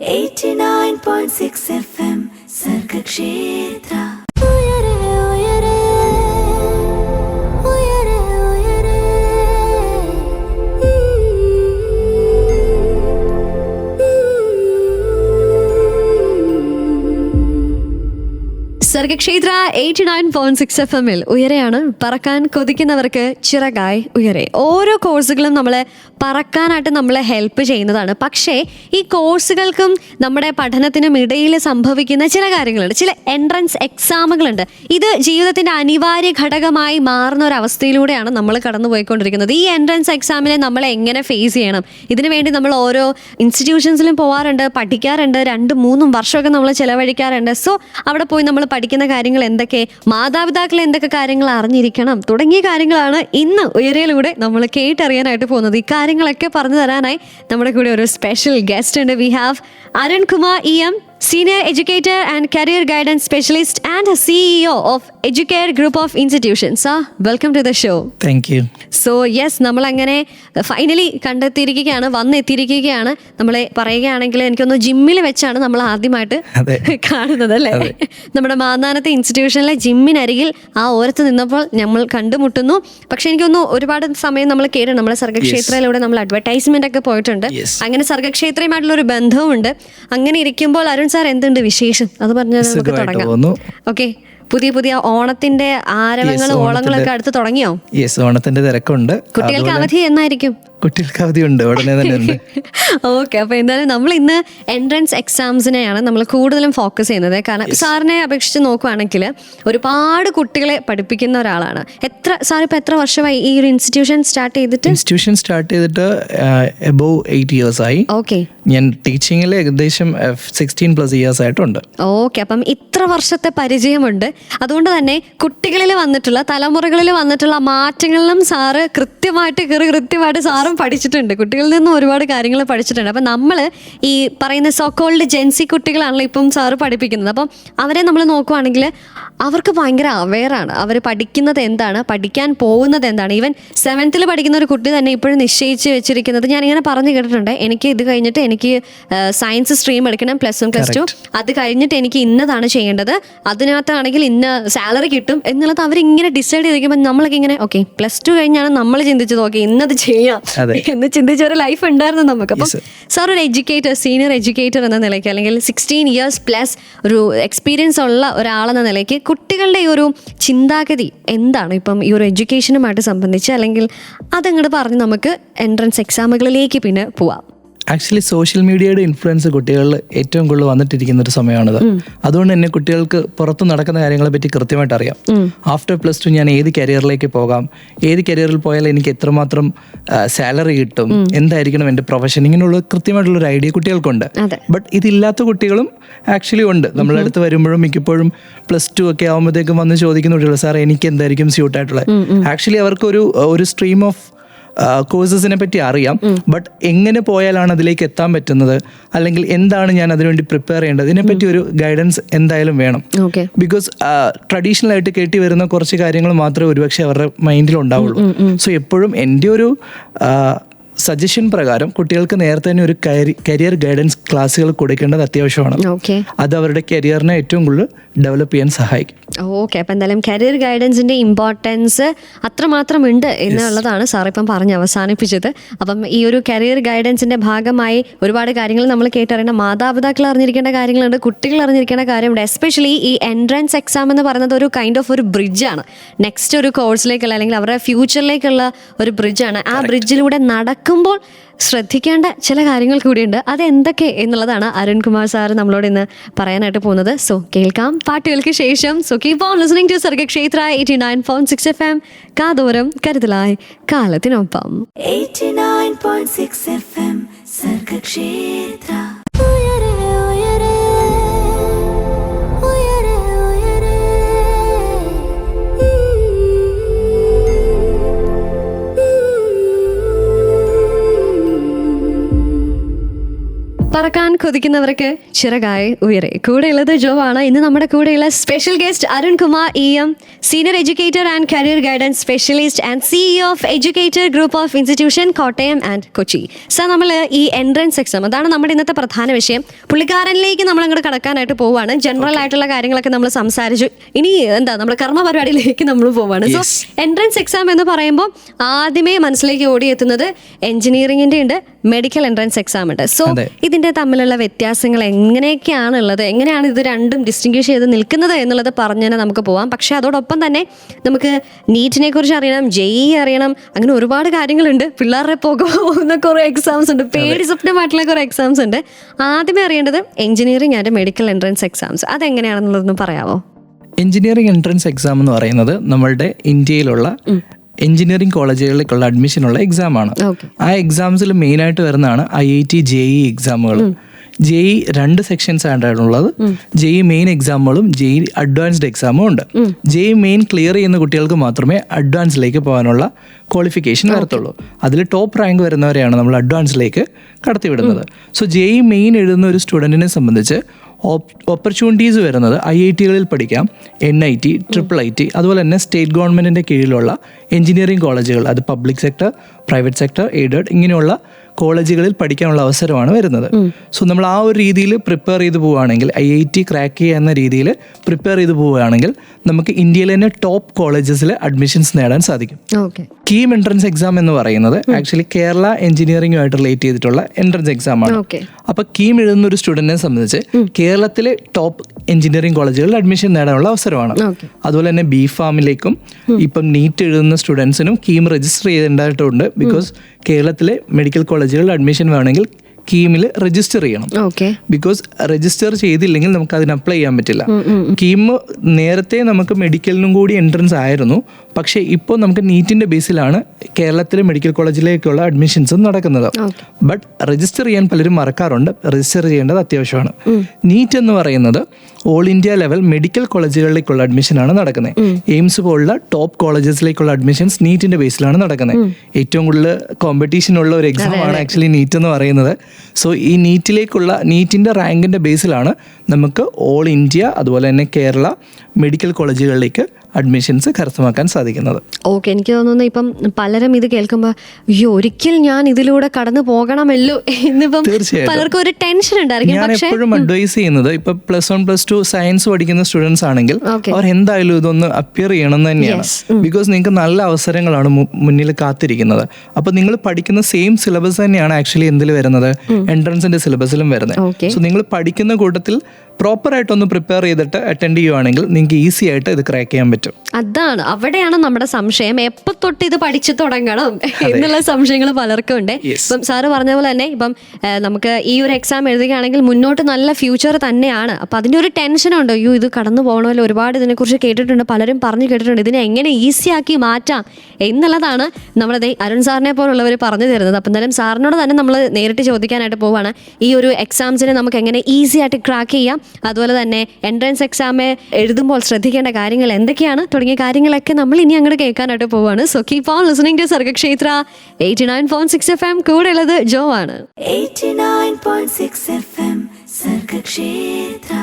89.6 FM Sargakshetra. Sargakshetra 89.6 FM ഉയരെയാണ്. പറക്കാൻ കൊതിക്കുന്നവർക്ക് ചിറകായി ഉയരെ. ഓരോ കോഴ്സുകളും നമ്മളെ പറക്കാനായിട്ട് നമ്മളെ ഹെൽപ്പ് ചെയ്യുന്നതാണ്. പക്ഷേ ഈ കോഴ്സുകൾക്കും നമ്മുടെ പഠനത്തിനും ഇടയിൽ സംഭവിക്കുന്ന ചില കാര്യങ്ങളുണ്ട്, ചില എൻട്രൻസ് എക്സാമുകളുണ്ട്. ഇത് ജീവിതത്തിന്റെ അനിവാര്യ ഘടകമായി മാറുന്ന ഒരു അവസ്ഥയിലൂടെയാണ് നമ്മൾ കടന്നു പോയിക്കൊണ്ടിരിക്കുന്നത്. ഈ എൻട്രൻസ് എക്സാമിനെ നമ്മൾ എങ്ങനെ ഫേസ് ചെയ്യണം? ഇതിനു വേണ്ടി നമ്മൾ ഓരോ ഇൻസ്റ്റിറ്റ്യൂഷൻസിലും പോകാറുണ്ട്, പഠിക്കാറുണ്ട്, 2-3 വർഷമൊക്കെ നമ്മൾ ചിലവഴിക്കാറുണ്ട്. സോ അവിടെ പോയി നമ്മൾ പഠിക്കുന്ന കാര്യങ്ങൾ എന്തൊക്കെ, മാതാപിതാക്കൾ എന്തൊക്കെ കാര്യങ്ങൾ അറിഞ്ഞിരിക്കണം തുടങ്ങിയ കാര്യങ്ങളാണ് ഇന്ന് ഉയരയിലൂടെ നമ്മൾ കേട്ടറിയാനായിട്ട് പോകുന്നത്. ഈ കാര്യങ്ങളൊക്കെ പറഞ്ഞു തരാനായി നമ്മുടെ കൂടെ ഒരു സ്പെഷ്യൽ ഗസ്റ്റ് ഉണ്ട്. We have Arun Kumar EM, Senior Educator and Career Guidance Specialist and CEO of Educare Group of Institutions. Sir, welcome to the show. Thank you. So yes, നമ്മളങ്ങനെ ഫൈനലി കണ്ടെത്തിയിരിക്കുകയാണ്, വന്നെത്തിയിരിക്കുകയാണ്. നമ്മളെ പറയുകയാണെങ്കിൽ എനിക്കൊന്ന് ജിമ്മിൽ വെച്ചാണ് നമ്മൾ ആദ്യമായിട്ട് കാണുന്നത് അല്ലേ? നമ്മുടെ മാന്നാനത്തെ ഇൻസ്റ്റിറ്റ്യൂഷനിലെ ജിമ്മിനരികിൽ ആ ഓരത്ത് നിന്നപ്പോൾ നമ്മൾ കണ്ടുമുട്ടുന്നു. പക്ഷെ എനിക്കൊന്ന് ഒരുപാട് സമയം നമ്മൾ കേട്ടിട്ടുണ്ട്, നമ്മുടെ സർഗക്ഷേത്രയിലൂടെ നമ്മൾ അഡ്വർടൈസ്മെന്റ് ഒക്കെ പോയിട്ടുണ്ട്. അങ്ങനെ സർഗക്ഷേത്രയുമായിട്ടുള്ള ഒരു ബന്ധവുമുണ്ട്. അങ്ങനെ ഇരിക്കുമ്പോൾ അരുൺ സാർ, എന്തുണ്ട് വിശേഷം? അത് പറഞ്ഞാൽ നമുക്ക് തുടങ്ങാം. ഓക്കെ, പുതിയ ഓണത്തിന്റെ ആരവങ്ങളും ഓളങ്ങളൊക്കെ അടുത്ത് തുടങ്ങിയോ? ഓണത്തിന്റെ തിരക്കുണ്ട്. കുട്ടികൾക്ക് അവധി എന്നായിരിക്കും? കുട്ടികൾക്ക് അവധിയുണ്ട്, ഉടനെ തന്നെ ഉണ്ട്. ഓക്കെ, അപ്പൊ എന്തായാലും നമ്മൾ ഇന്ന് എൻട്രൻസ് എക്സാംസിനെയാണ് നമ്മൾ കൂടുതലും ഫോക്കസ് ചെയ്യുന്നത്. കാരണം സാറിനെ അപേക്ഷിച്ച് നോക്കുവാണെങ്കിൽ ഒരുപാട് കുട്ടികളെ പഠിപ്പിക്കുന്ന ഒരാളാണ്. സാർ ഇപ്പൊ എത്ര വർഷമായി ഈ ഒരു ഇൻസ്റ്റിറ്റ്യൂഷൻ സ്റ്റാർട്ട് ചെയ്തിട്ട്? above 8 years ആയി. ഓക്കെ, ഞാൻ ടീച്ചിങ്ങിൽ ഏകദേശം 16+ years ആയിട്ടുണ്ട്. ഓക്കെ, അപ്പം ഇത്ര വർഷത്തെ പരിചയമുണ്ട്. അതുകൊണ്ട് തന്നെ കുട്ടികളിൽ വന്നിട്ടുള്ള, തലമുറകളിൽ വന്നിട്ടുള്ള മാറ്റങ്ങളിലും സാറ് കൃത്യമായിട്ട് സാറും പഠിച്ചിട്ടുണ്ട്. കുട്ടികളിൽ നിന്നും ഒരുപാട് കാര്യങ്ങൾ പഠിച്ചിട്ടുണ്ട്. അപ്പം നമ്മൾ ഈ പറയുന്ന സോക്കോൾഡ് ജെൻസി കുട്ടികളാണല്ലോ ഇപ്പം സാറ് പഠിപ്പിക്കുന്നത്. അപ്പം അവരെ നമ്മൾ നോക്കുവാണെങ്കിൽ അവർക്ക് ഭയങ്കര അവെയറാണ്. അവർ പഠിക്കുന്നത് എന്താണ്, പഠിക്കാൻ പോകുന്നത് എന്താണ്. ഈവൻ 7th പഠിക്കുന്ന ഒരു കുട്ടി തന്നെ ഇപ്പോഴും നിശ്ചയിച്ച് വെച്ചിരിക്കുന്നത്, ഞാനിങ്ങനെ പറഞ്ഞു കേട്ടിട്ടുണ്ട്, എനിക്ക് ഇത് കഴിഞ്ഞിട്ട് എനിക്ക് സയൻസ് സ്ട്രീം എടുക്കണം, +1 +2, അത് കഴിഞ്ഞിട്ട് എനിക്ക് ഇന്നതാണ് ചെയ്യേണ്ടത്, അതിനകത്താണെങ്കിൽ ഇന്ന സാലറി കിട്ടും എന്നുള്ളത് അവരിങ്ങനെ ഡിസൈഡ് ചെയ്തിരിക്കുമ്പോൾ നമ്മളൊക്കെ ഇങ്ങനെ ഓക്കെ +2 കഴിഞ്ഞാണ് നമ്മൾ ചിന്തിച്ചത് ഓക്കെ ഇന്നത് ചെയ്യാം എന്ന് ചിന്തിച്ച ഒരു ലൈഫ് ഉണ്ടായിരുന്നു നമുക്ക്. അപ്പം സാർ ഒരു എഡ്യൂക്കേറ്റർ, സീനിയർ എഡ്യൂക്കേറ്റർ എന്ന നിലയ്ക്ക്, അല്ലെങ്കിൽ 16 years+ ഒരു എക്സ്പീരിയൻസ് ഉള്ള ഒരാളെന്ന നിലയ്ക്ക് കുട്ടികളുടെ ഈ ഒരു ചിന്താഗതി എന്താണ് ഇപ്പം ഈ ഒരു എഡ്യൂക്കേഷനുമായിട്ട് സംബന്ധിച്ച്? അല്ലെങ്കിൽ അതങ്ങോട്ട് പറഞ്ഞ് നമുക്ക് എൻട്രൻസ് എക്സാമുകളിലേക്ക് പിന്നെ പോവാം. ആക്ച്വലി സോഷ്യൽ മീഡിയയുടെ ഇൻഫ്ലുവൻസ് കുട്ടികളിൽ ഏറ്റവും കൂടുതൽ വന്നിട്ടിരിക്കുന്ന ഒരു സമയമാണിത്. അതുകൊണ്ട് തന്നെ കുട്ടികൾക്ക് പുറത്ത് നടക്കുന്ന കാര്യങ്ങളെ പറ്റി കൃത്യമായിട്ട് അറിയാം. ആഫ്റ്റർ +2 ഞാൻ ഏത് കരിയറിലേക്ക് പോകാം, ഏത് കരിയറിൽ പോയാൽ എനിക്ക് എത്രമാത്രം സാലറി കിട്ടും, എന്തായിരിക്കണം എൻ്റെ പ്രൊഫഷൻ, ഇങ്ങനെയുള്ള കൃത്യമായിട്ടുള്ളൊരു ഐഡിയ കുട്ടികൾക്കുണ്ട്. ബട്ട് ഇതില്ലാത്ത കുട്ടികളും ആക്ച്വലി ഉണ്ട്. നമ്മുടെ അടുത്ത് വരുമ്പോഴും മിക്കപ്പോഴും +2 ഒക്കെ ആകുമ്പോഴത്തേക്കും വന്ന് ചോദിക്കുന്ന കുട്ടികൾ, സാർ എനിക്ക് എന്തായിരിക്കും സ്യൂട്ടായിട്ടുള്ളത്. ആക്ച്വലി അവർക്ക് ഒരു സ്ട്രീം ഓഫ് കോഴ്സസിനെ പറ്റി അറിയാം, ബട്ട് എങ്ങനെ പോയാലാണ് അതിലേക്ക് എത്താൻ പറ്റുന്നത്, അല്ലെങ്കിൽ എന്താണ് ഞാൻ അതിനുവേണ്ടി പ്രിപ്പയർ ചെയ്യേണ്ടത്, ഇതിനെപ്പറ്റി ഒരു ഗൈഡൻസ് എന്തായാലും വേണം. ബിക്കോസ് ട്രഡീഷണൽ ആയിട്ട് കേട്ടി വരുന്ന കുറച്ച് കാര്യങ്ങൾ മാത്രമേ ഒരുപക്ഷെ അവരുടെ മൈൻഡിൽ ഉണ്ടാവുള്ളൂ. സോ എപ്പോഴും എൻ്റെ ഒരു സജഷൻ പ്രകാരം കുട്ടികൾക്ക് നേരത്തെ തന്നെ ഒരു കരിയർ ഗൈഡൻസ് ക്ലാസ്സുകൾ കൊടുക്കേണ്ടത് അത്യാവശ്യമാണ്. അത് അവരുടെ കരിയറിനെ ഏറ്റവും കൂടുതൽ ഡെവലപ്പ് ചെയ്യാൻ സഹായിക്കും. ഓക്കെ, അപ്പം എന്തായാലും കരിയർ ഗൈഡൻസിന്റെ ഇമ്പോർട്ടൻസ് അത്രമാത്രം ഉണ്ട് എന്നുള്ളതാണ് സാർ ഇപ്പം പറഞ്ഞ് അവസാനിപ്പിച്ചത്. അപ്പം ഈ ഒരു കരിയർ ഗൈഡൻസിന്റെ ഭാഗമായി ഒരുപാട് കാര്യങ്ങൾ നമ്മൾ കേട്ടറിയണം. മാതാപിതാക്കൾ അറിഞ്ഞിരിക്കേണ്ട കാര്യങ്ങളുണ്ട്, കുട്ടികൾ അറിഞ്ഞിരിക്കേണ്ട കാര്യമുണ്ട്. എസ്പെഷ്യലി ഈ എൻട്രൻസ് എക്സാം എന്ന് പറയുന്നത് ഒരു കൈൻഡ് ഓഫ് ഒരു ബ്രിഡ്ജാണ്, നെക്സ്റ്റ് ഒരു കോഴ്സിലേക്കുള്ള അല്ലെങ്കിൽ അവരുടെ ഫ്യൂച്ചറിലേക്കുള്ള ഒരു ബ്രിഡ്ജാണ്. ആ ബ്രിഡ്ജിലൂടെ നടക്കുമ്പോൾ ശ്രദ്ധിക്കേണ്ട ചില കാര്യങ്ങൾ കൂടിയുണ്ട്. അതെന്തൊക്കെ എന്നുള്ളതാണ് അരുൺ കുമാർ സാർ നമ്മളോട് ഇന്ന് പറയാനായിട്ട് പോകുന്നത്. സോ കേൾക്കാം പാട്ടുകൾക്ക് ശേഷം. So keep on listening to Sargakshetra 89.6 FM. കാതോരം കരുതലായി കാലത്തിനൊപ്പം. 89.6 FM സർഗക്ഷേത്ര. പറക്കാൻ കൊതിക്കുന്നവർക്ക് ചിറകായി ഉയരെ. കൂടെയുള്ളത് ജോ ആണ്. ഇന്ന് നമ്മുടെ കൂടെയുള്ള special guest Arun Kumar EM, senior educator and career guidance specialist and CEO of educator group of institution Kottayam and Kochi. Sir, നമ്മൾ ഈ എൻട്രൻസ് എക്സാം, അതാണ് നമ്മുടെ ഇന്നത്തെ പ്രധാന വിഷയം. പുള്ളിക്കാരനിലേക്ക് നമ്മൾ അങ്ങോട്ട് കടക്കാനായിട്ട് പോവുകയാണ്. ജനറൽ ആയിട്ടുള്ള കാര്യങ്ങളൊക്കെ നമ്മൾ സംസാരിച്ചു. ഇനി എന്താ നമ്മുടെ കർമ്മ പരിപാടിയിലേക്ക് നമ്മൾ പോവാണ്. സോ എൻട്രൻസ് എക്സാം എന്ന് പറയുമ്പോൾ ആദ്യമേ മനസ്സിലേക്ക് ഓടിയെത്തുന്നത് എഞ്ചിനീയറിംഗിന്റെ ഉണ്ട്, മെഡിക്കൽ എൻട്രൻസ് എക്സാം ഉണ്ട്. സോ ഇതിന്റെ തമ്മിലുള്ള വ്യത്യാസങ്ങൾ എങ്ങനെയൊക്കെയാണ് ഉള്ളത്, എങ്ങനെയാണ് ഇത് രണ്ടും ഡിസ്റ്റിങ്വിഷ് ചെയ്ത് നിൽക്കുന്നത് എന്നുള്ളത് പറഞ്ഞു തന്നെ നമുക്ക് പോവാം. പക്ഷെ അതോടൊപ്പം തന്നെ നമുക്ക് നീറ്റിനെ കുറിച്ച് അറിയണം, JEE അറിയണം, അങ്ങനെ ഒരുപാട് കാര്യങ്ങളുണ്ട്. പിള്ളേരുടെ പോകുന്ന കുറെ എക്സാംസ് ഉണ്ട്, പേടി സ്വപ്നമായിട്ടുള്ള കുറെ എക്സാംസ് ഉണ്ട്. ആദ്യമേ അറിയേണ്ടത് engineering and medical entrance exams, അതെങ്ങനെയാണെന്നുള്ളതൊന്ന് പറയാമോ? എഞ്ചിനീയറിംഗ് എൻട്രൻസ് എക്സാം എന്ന് പറയുന്നത് നമ്മളുടെ ഇന്ത്യയിലുള്ള എഞ്ചിനീയറിംഗ് കോളേജുകളിലേക്കുള്ള അഡ്മിഷനുള്ള എക്സാമാണ്. ആ എക്സാംസിൽ മെയിനായിട്ട് വരുന്നതാണ് IIT JEE എക്സാമുകൾ. JEE 2 സെക്ഷൻസ് ആണുള്ളത്. JEE മെയിൻ എക്സാമുകളും JEE അഡ്വാൻസ്ഡ് എക്സാമും ഉണ്ട്. JEE മെയിൻ ക്ലിയർ ചെയ്യുന്ന കുട്ടികൾക്ക് മാത്രമേ അഡ്വാൻസിലേക്ക് പോകാനുള്ള ക്വാളിഫിക്കേഷൻ വരത്തുള്ളൂ. അതിൽ ടോപ്പ് റാങ്ക് വരുന്നവരെയാണ് നമ്മൾ അഡ്വാൻസിലേക്ക് കടത്തിവിടുന്നത്. സോ JEE മെയിൻ എഴുതുന്ന ഒരു സ്റ്റുഡൻറ്റിനെ സംബന്ധിച്ച് ഓപ്പർച്യൂണിറ്റീസ് വരുന്നത് IITകളിൽ പഠിക്കാം, NIT, IIIT, അതുപോലെ തന്നെ സ്റ്റേറ്റ് ഗവൺമെൻറ്റിൻ്റെ കീഴിലുള്ള എഞ്ചിനീയറിംഗ് കോളേജുകൾ, അത് public sector, private sector, aided, ഇങ്ങനെയുള്ള കോളേജുകളിൽ പഠിക്കാനുള്ള അവസരമാണ് വരുന്നത്. സോ നമ്മൾ ആ ഒരു രീതിയിൽ പ്രിപ്പയർ ചെയ്ത് പോവുകയാണെങ്കിൽ, IIT ക്രാക്ക് ചെയ്യുന്ന രീതിയിൽ പ്രിപ്പയർ ചെയ്ത് പോവുകയാണെങ്കിൽ നമുക്ക് ഇന്ത്യയിലെ തന്നെ ടോപ്പ് കോളേജസിൽ അഡ്മിഷൻസ് നേടാൻ സാധിക്കും. കീം എൻട്രൻസ് എക്സാം എന്ന് പറയുന്നത് ആക്ച്വലി കേരള എഞ്ചിനീയറിംഗുമായിട്ട് റിലേറ്റ് ചെയ്തിട്ടുള്ള എൻട്രൻസ് എക്സാം ആണ്. അപ്പോൾ കീം എഴുതുന്ന ഒരു സ്റ്റുഡൻറ്റിനെ സംബന്ധിച്ച് കേരളത്തിലെ ടോപ്പ് എഞ്ചിനീയറിംഗ് കോളേജുകളിൽ അഡ്മിഷൻ നേടാനുള്ള അവസരമാണ്. അതുപോലെ തന്നെ BPharmലേക്കും ഇപ്പം നീറ്റ് എഴുതുന്ന സ്റ്റുഡൻസിനും കീം രജിസ്റ്റർ ചെയ്യേണ്ടതായിട്ടുണ്ട്. ബിക്കോസ് കേരളത്തിലെ മെഡിക്കൽ കോളേജുകളിൽ അഡ്മിഷൻ വേണമെങ്കിൽ കീമിൽ രജിസ്റ്റർ ചെയ്യണം. ബിക്കോസ് രജിസ്റ്റർ ചെയ്തില്ലെങ്കിൽ നമുക്ക് അതിന് അപ്ലൈ ചെയ്യാൻ പറ്റില്ല. കീം നേരത്തെ നമുക്ക് മെഡിക്കലിനും കൂടി എൻട്രൻസ് ആയിരുന്നു. പക്ഷേ ഇപ്പോൾ നമുക്ക് നീറ്റിന്റെ ബേസിലാണ് കേരളത്തിലെ മെഡിക്കൽ കോളേജിലേക്കുള്ള അഡ്മിഷൻസ് നടക്കുന്നത്. ബട്ട് രജിസ്റ്റർ ചെയ്യാൻ പലരും മറക്കാറുണ്ട്. രജിസ്റ്റർ ചെയ്യേണ്ടത് അത്യാവശ്യമാണ്. നീറ്റ് എന്ന് പറയുന്നത് ഓൾ ഇന്ത്യ ലെവൽ മെഡിക്കൽ കോളേജുകളിലേക്കുള്ള അഡ്മിഷനാണ് നടക്കുന്നത്. എയിംസ് പോലുള്ള ടോപ്പ് കോളേജസിലേക്കുള്ള അഡ്മിഷൻസ് നീറ്റിന്റെ ബേസിലാണ് നടക്കുന്നത്. ഏറ്റവും കൂടുതൽ കോമ്പറ്റീഷൻ ഉള്ള ഒരു എക്സാം ആണ് ആക്ച്വലി നീറ്റ് എന്ന് പറയുന്നത്. സോ ഈ നീറ്റിന്റെ റാങ്കിന്റെ ബേസിലാണ് നമുക്ക് ഓൾ ഇന്ത്യ അതുപോലെ തന്നെ കേരള മെഡിക്കൽ കോളേജുകളിലേക്ക് അഡ്മിഷൻസ് കരസ്ഥമാക്കാൻ സാധിക്കുന്നത്. എനിക്ക് തോന്നുന്നു ഇപ്പം പലരും ഇത് കേൾക്കുമ്പോൾ ഒരിക്കൽ ഞാൻ ഇതിലൂടെ കടന്നു പോകണമല്ലോ എന്നിപ്പം പലർക്കും ഒരു ടെൻഷൻ ഉണ്ടായിരിക്കും. ഞാൻ എപ്പോഴും അഡ്വൈസ് ചെയ്യുന്നത് ഇപ്പൊ +1 +2 സയൻസ് പഠിക്കുന്ന സ്റ്റുഡൻസ് ആണെങ്കിൽ അവർ എന്തായാലും ഇതൊന്ന് അപ്പിയർ ചെയ്യണം തന്നെയാണ്. ബിക്കോസ് നിങ്ങൾക്ക് നല്ല അവസരങ്ങളാണ് മുന്നിൽ കാത്തിരിക്കുന്നത്. അപ്പൊ നിങ്ങൾ പഠിക്കുന്ന സെയിം സിലബസ് തന്നെയാണ് ആക്ച്വലി എന്തിൽ വരുന്നത്, എൻട്രൻസിന്റെ സിലബസിലും വരുന്നത്. സോ നിങ്ങൾ പഠിക്കുന്ന കൂട്ടത്തിൽ പ്രോപ്പറായിട്ടൊന്ന് പ്രിപ്പയർ ചെയ്തിട്ട് അറ്റൻഡ് ചെയ്യുവാണെങ്കിൽ നിങ്ങൾക്ക് ഈസി ആയിട്ട് ഇത് ക്രാക്ക് ചെയ്യാൻ പറ്റും. അതാണ്, അവിടെയാണ് നമ്മുടെ സംശയം. എപ്പോൾ തൊട്ട് ഇത് പഠിച്ചു തുടങ്ങണം എന്നുള്ള സംശയങ്ങൾ പലർക്കും ഉണ്ട്. ഇപ്പം സാറ് പറഞ്ഞ പോലെ തന്നെ ഇപ്പം നമുക്ക് ഈ ഒരു എക്സാം എഴുതുകയാണെങ്കിൽ മുന്നോട്ട് നല്ല ഫ്യൂച്ചർ തന്നെയാണ്. അപ്പം അതിൻ്റെ ഒരു ടെൻഷനുണ്ട്, ഇത് കടന്നു പോകണമല്ലോ, ഒരുപാട് ഇതിനെക്കുറിച്ച് കേട്ടിട്ടുണ്ട്, പലരും പറഞ്ഞു കേട്ടിട്ടുണ്ട്, ഇതിനെ എങ്ങനെ ഈസി ആക്കി മാറ്റാം എന്നുള്ളതാണ് നമ്മുടെ അരുൺ സാറിനെ പോലുള്ളവർ പറഞ്ഞു തരുന്നത്. അപ്പം എന്തായാലും സാറിനോട് തന്നെ നമ്മൾ നേരിട്ട് ചോദിക്കാനായിട്ട് പോവുകയാണ്, ഈ ഒരു എക്സാംസിനെ നമുക്ക് എങ്ങനെ ഈസി ആയിട്ട് ക്രാക്ക് ചെയ്യാം, അതുപോലെ തന്നെ എൻട്രൻസ് എക്സാം എഴുതുമ്പോൾ ശ്രദ്ധിക്കേണ്ട കാര്യങ്ങൾ എന്തൊക്കെയാണ് തുടങ്ങിയ കാര്യങ്ങളൊക്കെ നമ്മൾ ഇനി അങ്ങോട്ട് കേൾക്കാനായിട്ട് പോവാണ്. So keep on listening to Sargakshetra 89.6 FM. കൂടെ ഉള്ളത് ജോ ആണ്. 89.6 FM സർഗക്ഷേത്ര.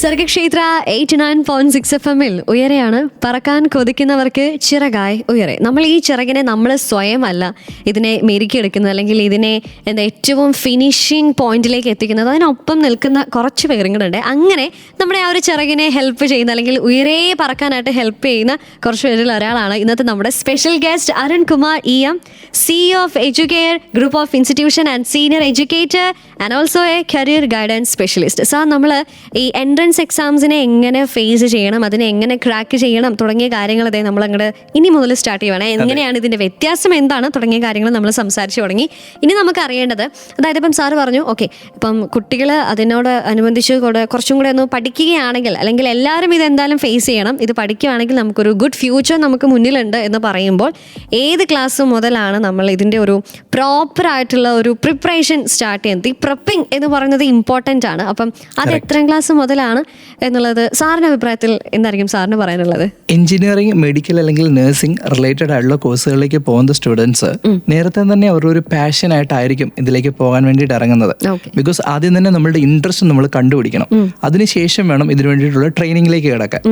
സർഗക്ഷേത്ര 89.6 FM-ൽ ഉയരെയാണ്. പറക്കാൻ കൊതിക്കുന്നവർക്ക് ചിറകായി ഉയരെ. നമ്മൾ ഈ ചിറകിനെ നമ്മൾ സ്വയമല്ല ഇതിനെ മെരുക്കിയെടുക്കുന്നത്, അല്ലെങ്കിൽ ഇതിനെ ഏറ്റവും ഫിനിഷിംഗ് പോയിന്റിലേക്ക് എത്തിക്കുന്നത്. അതിനൊപ്പം നിൽക്കുന്ന കുറച്ച് പേരും കൂടെ ഉണ്ട്. അങ്ങനെ നമ്മുടെ ആ ഒരു ചിറകിനെ ഹെൽപ്പ് ചെയ്യുന്ന, അല്ലെങ്കിൽ ഉയരെ പറക്കാനായിട്ട് ഹെൽപ്പ് ചെയ്യുന്ന കുറച്ച് പേരിൽ ഒരാളാണ് ഇന്നത്തെ നമ്മുടെ special guest Arun Kumar EM, CEO of educator group of institution and senior educator and also A career guidance specialist. Sir, നമ്മൾ ഈ എൻട്രൻസ് എൻട്രൻസ് എക്സാംസിനെ എങ്ങനെ ഫേസ് ചെയ്യണം, അതിനെ എങ്ങനെ ക്രാക്ക് ചെയ്യണം തുടങ്ങിയ കാര്യങ്ങൾ അതേ നമ്മൾ അങ്ങോട്ട് ഇനി മുതൽ സ്റ്റാർട്ട് ചെയ്യുവാണ്. എങ്ങനെയാണ് ഇതിൻ്റെ വ്യത്യാസം എന്താണ് തുടങ്ങിയ കാര്യങ്ങൾ നമ്മൾ സംസാരിച്ച് തുടങ്ങി. ഇനി നമുക്ക് അറിയേണ്ടത്, അതായത് ഇപ്പം സാറ് പറഞ്ഞു ഓക്കെ ഇപ്പം കുട്ടികൾ അതിനോട് അനുബന്ധിച്ച് കുറച്ചും കൂടെ ഒന്ന് പഠിക്കുകയാണെങ്കിൽ, അല്ലെങ്കിൽ എല്ലാവരും ഇത് എന്തായാലും ഫേസ് ചെയ്യണം, ഇത് പഠിക്കുകയാണെങ്കിൽ നമുക്കൊരു ഗുഡ് ഫ്യൂച്ചർ നമുക്ക് മുന്നിലുണ്ട് എന്ന് പറയുമ്പോൾ ഏത് ക്ലാസ് മുതലാണ് നമ്മൾ ഇതിൻ്റെ ഒരു പ്രോപ്പറായിട്ടുള്ള ഒരു പ്രിപ്പറേഷൻ സ്റ്റാർട്ട് ചെയ്യുന്നത്? ഈ പ്രിപ്പിംഗ് എന്ന് പറയുന്നത് ഇമ്പോർട്ടൻ്റ് ആണ്. അപ്പം അത് എത്രാം ക്ലാസ് മുതലാണ് എന്നുള്ളത് സാറിൻ്റെ അഭിപ്രായത്തിൽ എന്തായിരിക്കും സാറിന് പറയാനുള്ളത്? എഞ്ചിനീയറിംഗ്, മെഡിക്കൽ അല്ലെങ്കിൽ നഴ്സിംഗ് റിലേറ്റഡ് ആയിട്ടുള്ള കോഴ്സുകളിലേക്ക് പോകുന്ന സ്റ്റുഡൻസ് നേരത്തെ തന്നെ അവരുടെ ഒരു പാഷനായിട്ടായിരിക്കും ഇതിലേക്ക് പോകാൻ വേണ്ടിയിട്ട് ഇറങ്ങുന്നത്. ബിക്കോസ് ആദ്യം തന്നെ നമ്മളുടെ ഇൻട്രസ്റ്റ് നമ്മൾ കണ്ടുപിടിക്കണം, അതിനുശേഷം വേണം ഇതിനു വേണ്ടിയിട്ടുള്ള ട്രെയിനിങ്ങിലേക്ക് കിടക്കാൻ.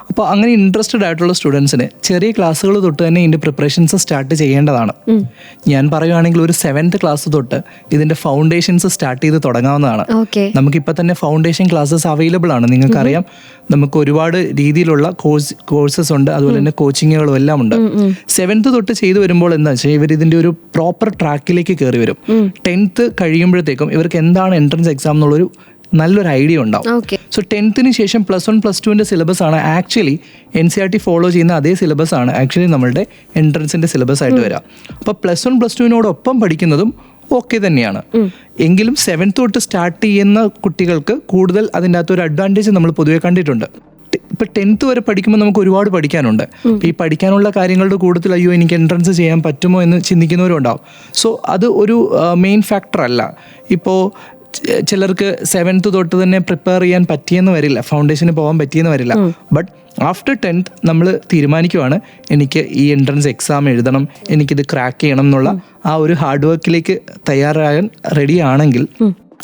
അപ്പോൾ അങ്ങനെ ഇൻട്രസ്റ്റഡ് ആയിട്ടുള്ള സ്റ്റുഡൻസിന് ചെറിയ ക്ലാസ്സുകൾ തൊട്ട് തന്നെ ഇതിന്റെ പ്രിപ്പറേഷൻസ് സ്റ്റാർട്ട് ചെയ്യേണ്ടതാണ്. ഞാൻ പറയുകയാണെങ്കിൽ ഒരു 7th ക്ലാസ് തൊട്ട് ഇതിന്റെ ഫൗണ്ടേഷൻസ് സ്റ്റാർട്ട് ചെയ്ത് തുടങ്ങാവുന്നതാണ്. നമുക്കിപ്പോൾ തന്നെ ഫൗണ്ടേഷൻ ക്ലാസ്സസ് അവൈലബിൾ ആണ്. നിങ്ങൾക്കറിയാം, നമുക്ക് ഒരുപാട് രീതിയിലുള്ള കോഴ്സസ് ഉണ്ട്, അതുപോലെ തന്നെ കോച്ചിങ്ങുകളും എല്ലാം ഉണ്ട്. 7th തൊട്ട് ചെയ്തു വരുമ്പോൾ എന്താ വെച്ചാൽ ഇവർ ഇതിന്റെ ഒരു പ്രോപ്പർ ട്രാക്കിലേക്ക് കയറി വരും. 10th കഴിയുമ്പോഴത്തേക്കും ഇവർക്ക് എന്താണ് എൻട്രൻസ് എക്സാം എന്നുള്ളൊരു നല്ലൊരു ഐഡിയ ഉണ്ടാവും. സോ 10th ശേഷം +1 +2 സിലബസ് ആണ് ആക്ച്വലി NCERT ഫോളോ ചെയ്യുന്ന അതേ സിലബസ് ആണ് ആക്ച്വലി നമ്മളുടെ എൻട്രൻസിന്റെ സിലബസ് ആയിട്ട് വരാം. അപ്പോൾ +1 +2 പഠിക്കുന്നതും ഓക്കെ തന്നെയാണ്. എങ്കിലും 7th തൊട്ട് സ്റ്റാർട്ട് ചെയ്യുന്ന കുട്ടികൾക്ക് കൂടുതൽ അതിൻ്റെ അകത്ത് ഒരു അഡ്വാൻറ്റേജ് നമ്മൾ പൊതുവെ കണ്ടിട്ടുണ്ട്. ഇപ്പം 10th വരെ പഠിക്കുമ്പോൾ നമുക്ക് ഒരുപാട് പഠിക്കാനുണ്ട്. ഈ പഠിക്കാനുള്ള കാര്യങ്ങളുടെ കൂട്ടത്തിൽ അയ്യോ എനിക്ക് എൻട്രൻസ് ചെയ്യാൻ പറ്റുമോ എന്ന് ചിന്തിക്കുന്നവരും ഉണ്ടാവും. സോ അത് ഒരു മെയിൻ ഫാക്ടർ അല്ല. ഇപ്പോൾ ചിലർക്ക് 7th തൊട്ട് തന്നെ പ്രിപ്പയർ ചെയ്യാൻ പറ്റിയെന്ന് വരില്ല, ഫൗണ്ടേഷന് പോകാൻ പറ്റിയെന്ന് വരില്ല. ബട്ട് ആഫ്റ്റർ 10th നമ്മൾ തീരുമാനിക്കുവാണ് എനിക്ക് ഈ എൻട്രൻസ് എക്സാം എഴുതണം, എനിക്കിത് ക്രാക്ക് ചെയ്യണം എന്നുള്ള ആ ഒരു ഹാർഡ് വർക്കിലേക്ക് തയ്യാറാകാൻ റെഡി ആണെങ്കിൽ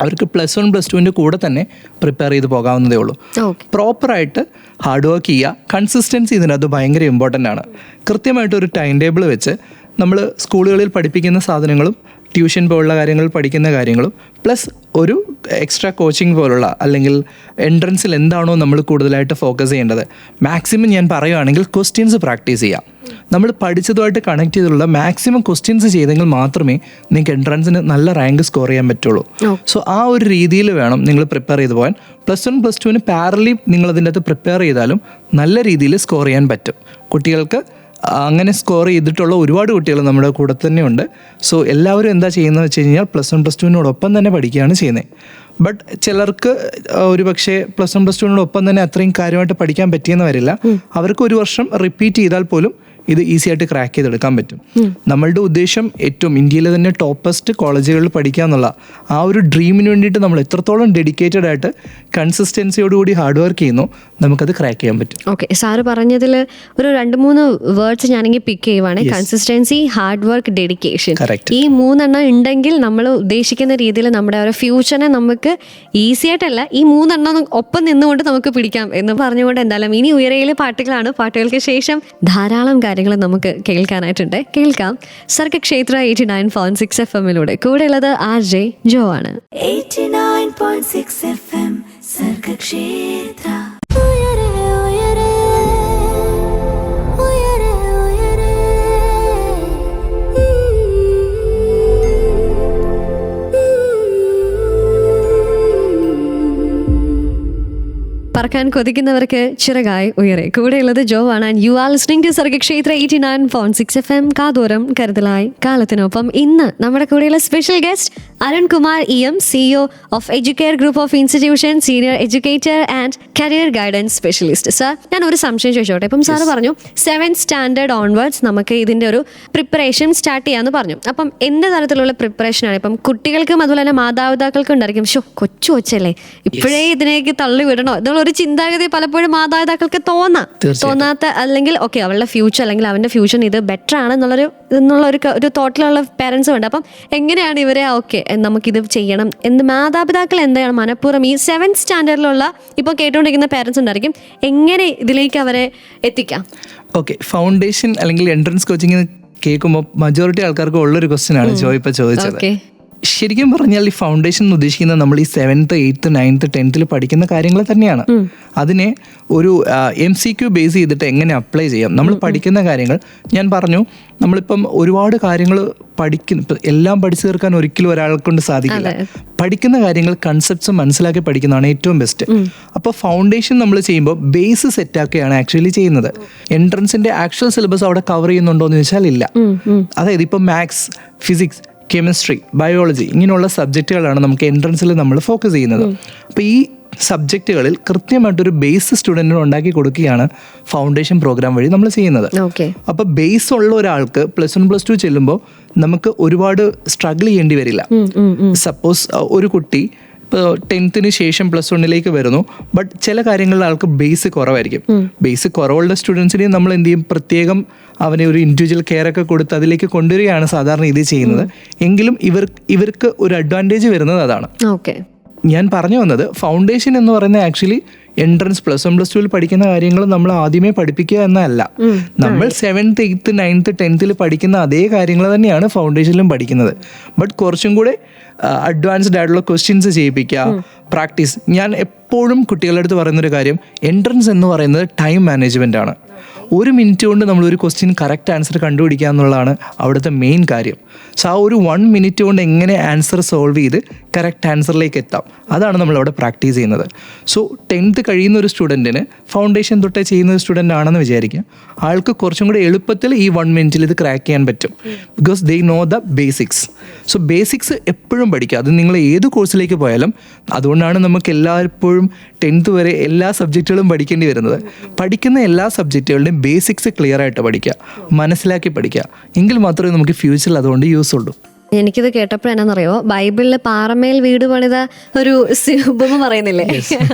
അവർക്ക് +1 +2 കൂടെ തന്നെ പ്രിപ്പയർ ചെയ്ത് പോകാവുന്നതേ ഉള്ളൂ. പ്രോപ്പറായിട്ട് ഹാർഡ് വർക്ക് ചെയ്യുക, കൺസിസ്റ്റൻസി ഇതിനകത്ത് ഭയങ്കര ഇമ്പോർട്ടൻ്റ് ആണ്. കൃത്യമായിട്ടൊരു ടൈം ടേബിൾ വെച്ച് നമ്മൾ സ്കൂളുകളിൽ പഠിപ്പിക്കുന്ന സാധനങ്ങളും ട്യൂഷൻ പോലുള്ള കാര്യങ്ങൾ പഠിക്കുന്ന കാര്യങ്ങളും പ്ലസ് ഒരു എക്സ്ട്രാ കോച്ചിങ് പോലുള്ള അല്ലെങ്കിൽ എൻട്രൻസിൽ എന്താണോ നമ്മൾ കൂടുതലായിട്ട് ഫോക്കസ് ചെയ്യേണ്ടത്, മാക്സിമം ഞാൻ പറയുകയാണെങ്കിൽ ക്വസ്റ്റ്യൻസ് പ്രാക്ടീസ് ചെയ്യാം. നമ്മൾ പഠിച്ചതുമായിട്ട് കണക്ട് ചെയ്തിട്ടുള്ള മാക്സിമം ക്വസ്റ്റ്യൻസ് ചെയ്തെങ്കിൽ മാത്രമേ നിങ്ങൾക്ക് എൻട്രൻസിന് നല്ല റാങ്ക് സ്കോർ ചെയ്യാൻ പറ്റുള്ളൂ. സോ ആ ഒരു രീതിയിൽ വേണം നിങ്ങൾ പ്രിപ്പയർ ചെയ്ത് പോകാൻ. +1 +2 പാരലി നിങ്ങൾ അതിൻ്റെ അകത്ത് പ്രിപ്പയർ ചെയ്താലും നല്ല രീതിയിൽ സ്കോർ ചെയ്യാൻ പറ്റും. കുട്ടികൾക്ക് അങ്ങനെ സ്കോർ ചെയ്തിട്ടുള്ള ഒരുപാട് കുട്ടികൾ നമ്മുടെ കൂടെ തന്നെ ഉണ്ട്. സോ എല്ലാവരും എന്താ ചെയ്യുന്നത് വെച്ച് കഴിഞ്ഞാൽ +1 +2 തന്നെ പഠിക്കുകയാണ് ചെയ്യുന്നത്. ബട്ട് ചിലർക്ക് ഒരു പക്ഷേ +1 +2 തന്നെ അത്രയും കാര്യമായിട്ട് പഠിക്കാൻ പറ്റിയെന്ന് വരില്ല. അവർക്ക് ഒരു വർഷം റിപ്പീറ്റ് ചെയ്താൽ പോലും ഇത് ഈസി ആയിട്ട് ക്രാക്ക് ചെയ്തെടുക്കാൻ പറ്റും. നമ്മളുടെ ഉദ്ദേശം ഏറ്റവും ഇന്ത്യയിലെ തന്നെ ടോപ്പസ്റ്റ് കോളേജുകളിൽ പഠിക്കുക എന്നുള്ള ആ ഒരു ഡ്രീമിന് വേണ്ടിയിട്ട് നമ്മൾ എത്രത്തോളം ഡെഡിക്കേറ്റഡ് ആയിട്ട് കൺസിസ്റ്റൻസിയോടുകൂടി ഹാർഡ് വർക്ക് ചെയ്യുന്നു, നമുക്കത് ക്രാക്ക് ചെയ്യാൻ പറ്റും. ഓക്കെ, സാറ് പറഞ്ഞതിൽ ഒരു 2-3 വേർഡ്സ് ഞാനെങ്കിൽ പിക്ക് ചെയ്യുവാണ്. Consistency, hard work, dedication. ഈ 3 ഉണ്ടെങ്കിൽ നമ്മൾ ഉദ്ദേശിക്കുന്ന രീതിയിൽ നമ്മുടെ ഒരു ഫ്യൂച്ചറിനെ നമുക്ക് ഈസി ആയിട്ടല്ല, ഈ 3 ഒപ്പം നിന്നുകൊണ്ട് നമുക്ക് പിടിക്കാം എന്ന് പറഞ്ഞുകൊണ്ട് എന്തായാലും ഇനി ഉയരയിലെ പാട്ടുകളാണ്. പാട്ടുകൾക്ക് ശേഷം ധാരാളം കാര്യങ്ങൾ നമുക്ക് കേൾക്കാനായിട്ടുണ്ട്. കേൾക്കാം സർഗക്ഷേത്ര 89.6 FM-ലൂടെ. കൂടെയുള്ളത് RJ ജോ ആണ്. 89.6 FM സർഗക്ഷേത്ര. പറക്കാൻ കൊതിക്കുന്നവർക്ക് ചിറകായി ഉയരെ. കൂടെയുള്ളത് ജോ ആണ്. And you are listening to Sargakshetra 89.6 FM. കാതോരം കരുതലായി കാലത്തിനൊപ്പം. ഇന്ന് നമ്മുടെ കൂടെയുള്ള special guest Arun Kumar EM, CEO of Educare group of institution, senior educator and career guidance specialist. Sir, ഞാൻ ഒരു സംശയം ചോദിച്ചോട്ടെ. ഇപ്പം സാറ് പറഞ്ഞു 7th സ്റ്റാൻഡേർഡ് ഓൺവേർഡ്സ് നമുക്ക് ഇതിൻ്റെ ഒരു പ്രിപ്പറേഷൻ സ്റ്റാർട്ട് ചെയ്യാമെന്ന് പറഞ്ഞു. അപ്പം എന്ത് തരത്തിലുള്ള പ്രിപ്പറേഷനാണ് ഇപ്പം കുട്ടികൾക്കും അതുപോലെ തന്നെ മാതാപിതാക്കൾക്കും ഉണ്ടായിരിക്കും? കൊച്ചു കൊച്ചല്ലേ, ഇപ്പോഴേ ഇതിനേക്ക് തള്ളി വിടണോ എന്നുള്ള ഒരു ചിന്താഗതി പലപ്പോഴും മാതാപിതാക്കൾക്ക് തോന്നാത്ത, അല്ലെങ്കിൽ ഓക്കെ അവളുടെ ഫ്യൂച്ചർ അല്ലെങ്കിൽ അവൻ്റെ ഫ്യൂച്ചർ ഇത് ബെറ്റർ ആണ് എന്നുള്ള ഒരു തോട്ടിലുള്ള പേരൻസും ഉണ്ട്. അപ്പം എങ്ങനെയാണ് ഇവരെ ഓക്കെ നമുക്കിത് ചെയ്യണം എന്ന് മാതാപിതാക്കൾ എന്താണ് മനഃപൂർവ്വം ഈ 7th സ്റ്റാൻഡേർഡിലുള്ള ഇപ്പോൾ കേട്ടുകൊണ്ടിരിക്കുന്ന പേരൻസ് ഉണ്ടായിരിക്കും, എങ്ങനെ ഇതിലേക്ക് അവരെ എത്തിക്കാം? ഓക്കെ, ഫൗണ്ടേഷൻ അല്ലെങ്കിൽ എൻട്രൻസ് കോച്ചിങ് കേൾക്കുമ്പോൾ മജോറിറ്റി ആൾക്കാർക്ക് ഉള്ളൊരു ക്വസ്റ്റ്യൻ ആണ് ജോ ഇപ്പോൾ ചോദിച്ചത്. ശരിക്കും പറഞ്ഞാൽ ഈ ഫൗണ്ടേഷൻ എന്ന് ഉദ്ദേശിക്കുന്നത് നമ്മൾ ഈ 7th 8th 9th 10th പഠിക്കുന്ന കാര്യങ്ങൾ തന്നെയാണ്. അതിനെ ഒരു MCQ ബേസ് ചെയ്തിട്ട് എങ്ങനെ അപ്ലൈ ചെയ്യാം, നമ്മൾ പഠിക്കുന്ന കാര്യങ്ങൾ. ഞാൻ പറഞ്ഞു, നമ്മളിപ്പം ഒരുപാട് കാര്യങ്ങൾ എല്ലാം പഠിച്ചു തീർക്കാൻ ഒരിക്കലും ഒരാളെ കൊണ്ട് സാധിക്കില്ല. പഠിക്കുന്ന കാര്യങ്ങൾ കൺസെപ്റ്റ്സ് മനസ്സിലാക്കി പഠിക്കുന്നതാണ് ഏറ്റവും ബെസ്റ്റ്. അപ്പോൾ ഫൗണ്ടേഷൻ നമ്മൾ ചെയ്യുമ്പോൾ ബേസ് സെറ്റാക്കുകയാണ് ആക്ച്വലി ചെയ്യുന്നത്. എൻട്രൻസിന്റെ ആക്ച്വൽ സിലബസ് അവിടെ കവർ ചെയ്യുന്നുണ്ടോ എന്ന് ചോദിച്ചാൽ ഇല്ല. അതായത് ഇപ്പം മാത്സ്, ഫിസിക്സ്, കെമിസ്ട്രി, ബയോളജി ഇങ്ങനെയുള്ള സബ്ജക്റ്റുകളാണ് നമുക്ക് എൻട്രൻസിൽ നമ്മൾ ഫോക്കസ് ചെയ്യുന്നത്. അപ്പോൾ ഈ സബ്ജക്റ്റുകളിൽ കൃത്യമായിട്ടൊരു ബേസ് സ്റ്റുഡൻറ്റിന് ഉണ്ടാക്കി കൊടുക്കുകയാണ് ഫൗണ്ടേഷൻ പ്രോഗ്രാം വഴി നമ്മൾ ചെയ്യുന്നത്. അപ്പോൾ ബേസ് ഉള്ള ഒരാൾക്ക് +1 +2 ചെല്ലുമ്പോൾ നമുക്ക് ഒരുപാട് സ്ട്രഗിൾ ചെയ്യേണ്ടി വരില്ല. സപ്പോസ് ഒരു കുട്ടി ഇപ്പോൾ 10th ശേഷം +1 വരുന്നു, ബട്ട് ചില കാര്യങ്ങളിൽ ആൾക്ക് ബേസ് കുറവായിരിക്കും. ബേസ് കുറവുള്ള സ്റ്റുഡൻസിനെ നമ്മൾ എന്ത് ചെയ്യും, പ്രത്യേകം അവനെ ഒരു ഇൻഡിവിജ്വൽ കെയർ ഒക്കെ കൊടുത്ത് അതിലേക്ക് കൊണ്ടുവരികയാണ് സാധാരണ ഇത് ചെയ്യുന്നത്. എങ്കിലും ഇവർക്ക് ഒരു അഡ്വാൻറ്റേജ് വരുന്നത് അതാണ്. ഞാൻ പറഞ്ഞു വന്നത്, ഫൗണ്ടേഷൻ എന്ന് പറയുന്നത് ആക്ച്വലി എൻട്രൻസ് +1 +2 പഠിക്കുന്ന കാര്യങ്ങൾ നമ്മൾ ആദ്യമേ പഠിപ്പിക്കുക എന്നല്ല. നമ്മൾ 7th 8th 9th 10th പഠിക്കുന്ന അതേ കാര്യങ്ങൾ തന്നെയാണ് ഫൗണ്ടേഷനിലും പഠിക്കുന്നത്. ബട്ട് കുറച്ചും കൂടെ അഡ്വാൻസ്ഡ് ആയിട്ടുള്ള ക്വസ്റ്റ്യൻസ് ചെയ്യിപ്പിക്കുക, പ്രാക്ടീസ്. ഞാൻ എപ്പോഴും കുട്ടികളുടെ അടുത്ത് പറയുന്നൊരു കാര്യം, എൻട്രൻസ് എന്ന് പറയുന്നത് ടൈം മാനേജ്മെൻ്റ് ആണ്. 1 മിനിറ്റ് കൊണ്ട് നമ്മളൊരു ക്വസ്റ്റ്യൻ കറക്റ്റ് ആൻസർ കണ്ടുപിടിക്കുക എന്നുള്ളതാണ് അവിടുത്തെ മെയിൻ കാര്യം. സോ ആ ഒരു 1 മിനിറ്റ് കൊണ്ട് എങ്ങനെ ആൻസർ സോൾവ് ചെയ്ത് കറക്റ്റ് ആൻസറിലേക്ക് എത്താം, അതാണ് നമ്മളവിടെ പ്രാക്ടീസ് ചെയ്യുന്നത്. സോ 10th കഴിയുന്ന ഒരു സ്റ്റുഡൻറ്റിന് ഫൗണ്ടേഷൻ തൊട്ടേ ചെയ്യുന്ന ഒരു സ്റ്റുഡൻ്റ് ആണെന്ന് വിചാരിക്കുക, ആൾക്ക് കുറച്ചും കൂടി എളുപ്പത്തിൽ ഈ 1 മിനിറ്റിൽ ഇത് ക്രാക്ക് ചെയ്യാൻ പറ്റും. Because they know the basics. So basics എപ്പോഴും പഠിക്കുക. അത് നിങ്ങൾ ഏത് കോഴ്സിലേക്ക് പോയാലും. അതുകൊണ്ടാണ് നമുക്ക് എല്ലായ്പ്പോഴും 10th വരെ എല്ലാ സബ്ജക്റ്റുകളും പഠിക്കേണ്ടി വരുന്നത്. പഠിക്കുന്ന എല്ലാ സബ്ജക്റ്റുകളുടെയും ബേസിക്സ് ക്ലിയർ ആയിട്ട് പഠിക്കുക, മനസ്സിലാക്കി പഠിക്കുക. എങ്കിൽ മാത്രമേ നമുക്ക് ഫ്യൂച്ചറിൽ അതുകൊണ്ട് യൂസ് ഉള്ളൂ. എനിക്കിത് കേട്ടപ്പോൾ എന്നാണെന്നറിയോ, ബൈബിളിൽ പാറമേൽ വീട് പണിത ഒരു ഉപമ പറയുന്നില്ലേ,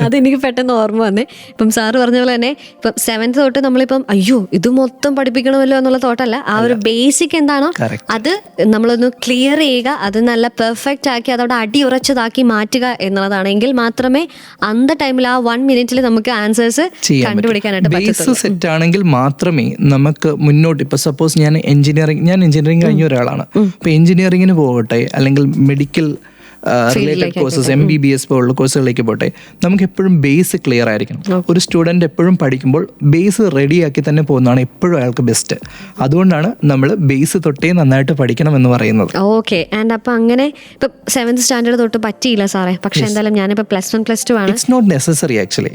അതെനിക്ക് പെട്ടെന്ന് ഓർമ്മ വന്നേ. ഇപ്പം സാറ് പറഞ്ഞ പോലെ തന്നെ ഇപ്പം 7th തൊട്ട് നമ്മളിപ്പം അയ്യോ ഇത് മൊത്തം പഠിപ്പിക്കണമല്ലോ എന്നുള്ള തോട്ടല്ല, ആ ഒരു ബേസിക് എന്താണോ അത് നമ്മളൊന്ന് ക്ലിയർ ചെയ്യുക, അത് നല്ല പെർഫെക്റ്റ് ആക്കി അതവിടെ അടിയുറച്ചതാക്കി മാറ്റുക എന്നുള്ളതാണ്. എങ്കിൽ മാത്രമേ അന്ത ടൈമിൽ ആ 1 മിനിറ്റിൽ നമുക്ക് ആൻസേഴ്സ് കണ്ടുപിടിക്കാനായിട്ട് പറ്റത്തുള്ളൂ. ബേസ് സെറ്റ് ആണെങ്കിൽ മാത്രമേ നമുക്ക് മുന്നോട്ട്. ഇപ്പൊ സപ്പോസ് ഞാൻ എഞ്ചിനീയറിംഗ് കഴിഞ്ഞ ഒരാളാണ്. ഇപ്പൊ എഞ്ചിനീയറിംഗ് പോകട്ടെ, അല്ലെങ്കിൽ മെഡിക്കൽ റിലേറ്റഡ് കോഴ്സസ് MBBS പോലുള്ള കോഴ്സുകളിലേക്ക് പോട്ടെ, നമുക്ക് എപ്പോഴും ബേസ് ക്ലിയർ ആയിരിക്കണം. ഒരു സ്റ്റുഡൻറ്റ് എപ്പോഴും പഠിക്കുമ്പോൾ ബേസ് റെഡിയാക്കി തന്നെ പോകുന്നതാണ് എപ്പോഴും അയാൾക്ക് ബെസ്റ്റ്. അതുകൊണ്ടാണ് നമ്മൾ ബേസ് തൊട്ടേ നന്നായിട്ട് പഠിക്കണം എന്ന് പറയുന്നത്. ഓക്കെ. ആൻഡ് അപ്പം അങ്ങനെ ഇപ്പം 7th സ്റ്റാൻഡേർഡ് തൊട്ട് പറ്റിയില്ല സാറേ, പക്ഷെ എന്തായാലും ഞാനിപ്പോൾ +1 +2 ആണ്. It's not necessary actually.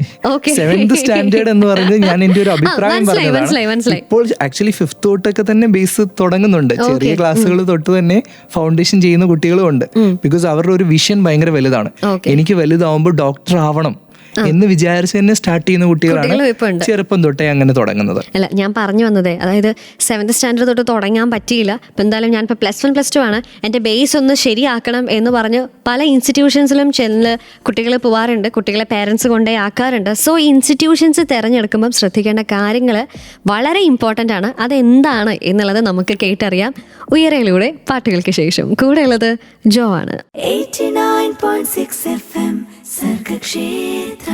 7th standard എന്ന് പറയുന്നത് ഞാൻ എൻ്റെ ഒരു അഭിപ്രായം പറഞ്ഞതാണ്. ഇപ്പോൾ ആക്ച്വലി 5th തൊട്ടൊക്കെ തന്നെ ബേസ് തുടങ്ങുന്നുണ്ട്. ചെറിയ ക്ലാസ്സുകൾ തൊട്ട് തന്നെ ഫൗണ്ടേഷൻ ചെയ്യുന്ന കുട്ടികളും ഉണ്ട്. ബിക്കോസ് അവരുടെ ഒരു വിഷൻ ഭയങ്കര വലുതാണ്. എനിക്ക് വലുതാവുമ്പോൾ ഡോക്ടർ ആവണം എന്ന് വിചാരിച്ച് തന്നെ സ്റ്റാർട്ട് ചെയ്യുന്ന കുട്ടികളാണ് ചെറുപ്പം തൊട്ടേ അങ്ങനെ തുടങ്ങുന്നത്. അല്ല, ഞാൻ പറഞ്ഞു വന്നതേ, അതായത് 7th സ്റ്റാൻഡേർഡ് തൊട്ട് തുടങ്ങാൻ പറ്റിയില്ല. ഇപ്പം എന്തായാലും ഞാനിപ്പോൾ +1 +2 ആണ്, എൻ്റെ ബേസ് ഒന്ന് ശരിയാക്കണം എന്ന് പറഞ്ഞ് പല ഇൻസ്റ്റിറ്റ്യൂഷൻസിലും ചെന്ന് കുട്ടികൾ പോവാറുണ്ട്, കുട്ടികളെ പേരൻസ് കൊണ്ടേ ആക്കാറുണ്ട്. സോ ഇൻസ്റ്റിറ്റ്യൂഷൻസ് തിരഞ്ഞെടുക്കുമ്പം ശ്രദ്ധിക്കേണ്ട കാര്യങ്ങൾ വളരെ ഇമ്പോർട്ടൻ്റ് ആണ്. അതെന്താണ് എന്നുള്ളത് നമുക്ക് കേട്ടറിയാം ഉയരയിലൂടെ പാട്ടുകൾക്ക് ശേഷം. കൂടെയുള്ളത് ജോ ആണ്. 89.6 FM സർഗക്ഷേത്ര.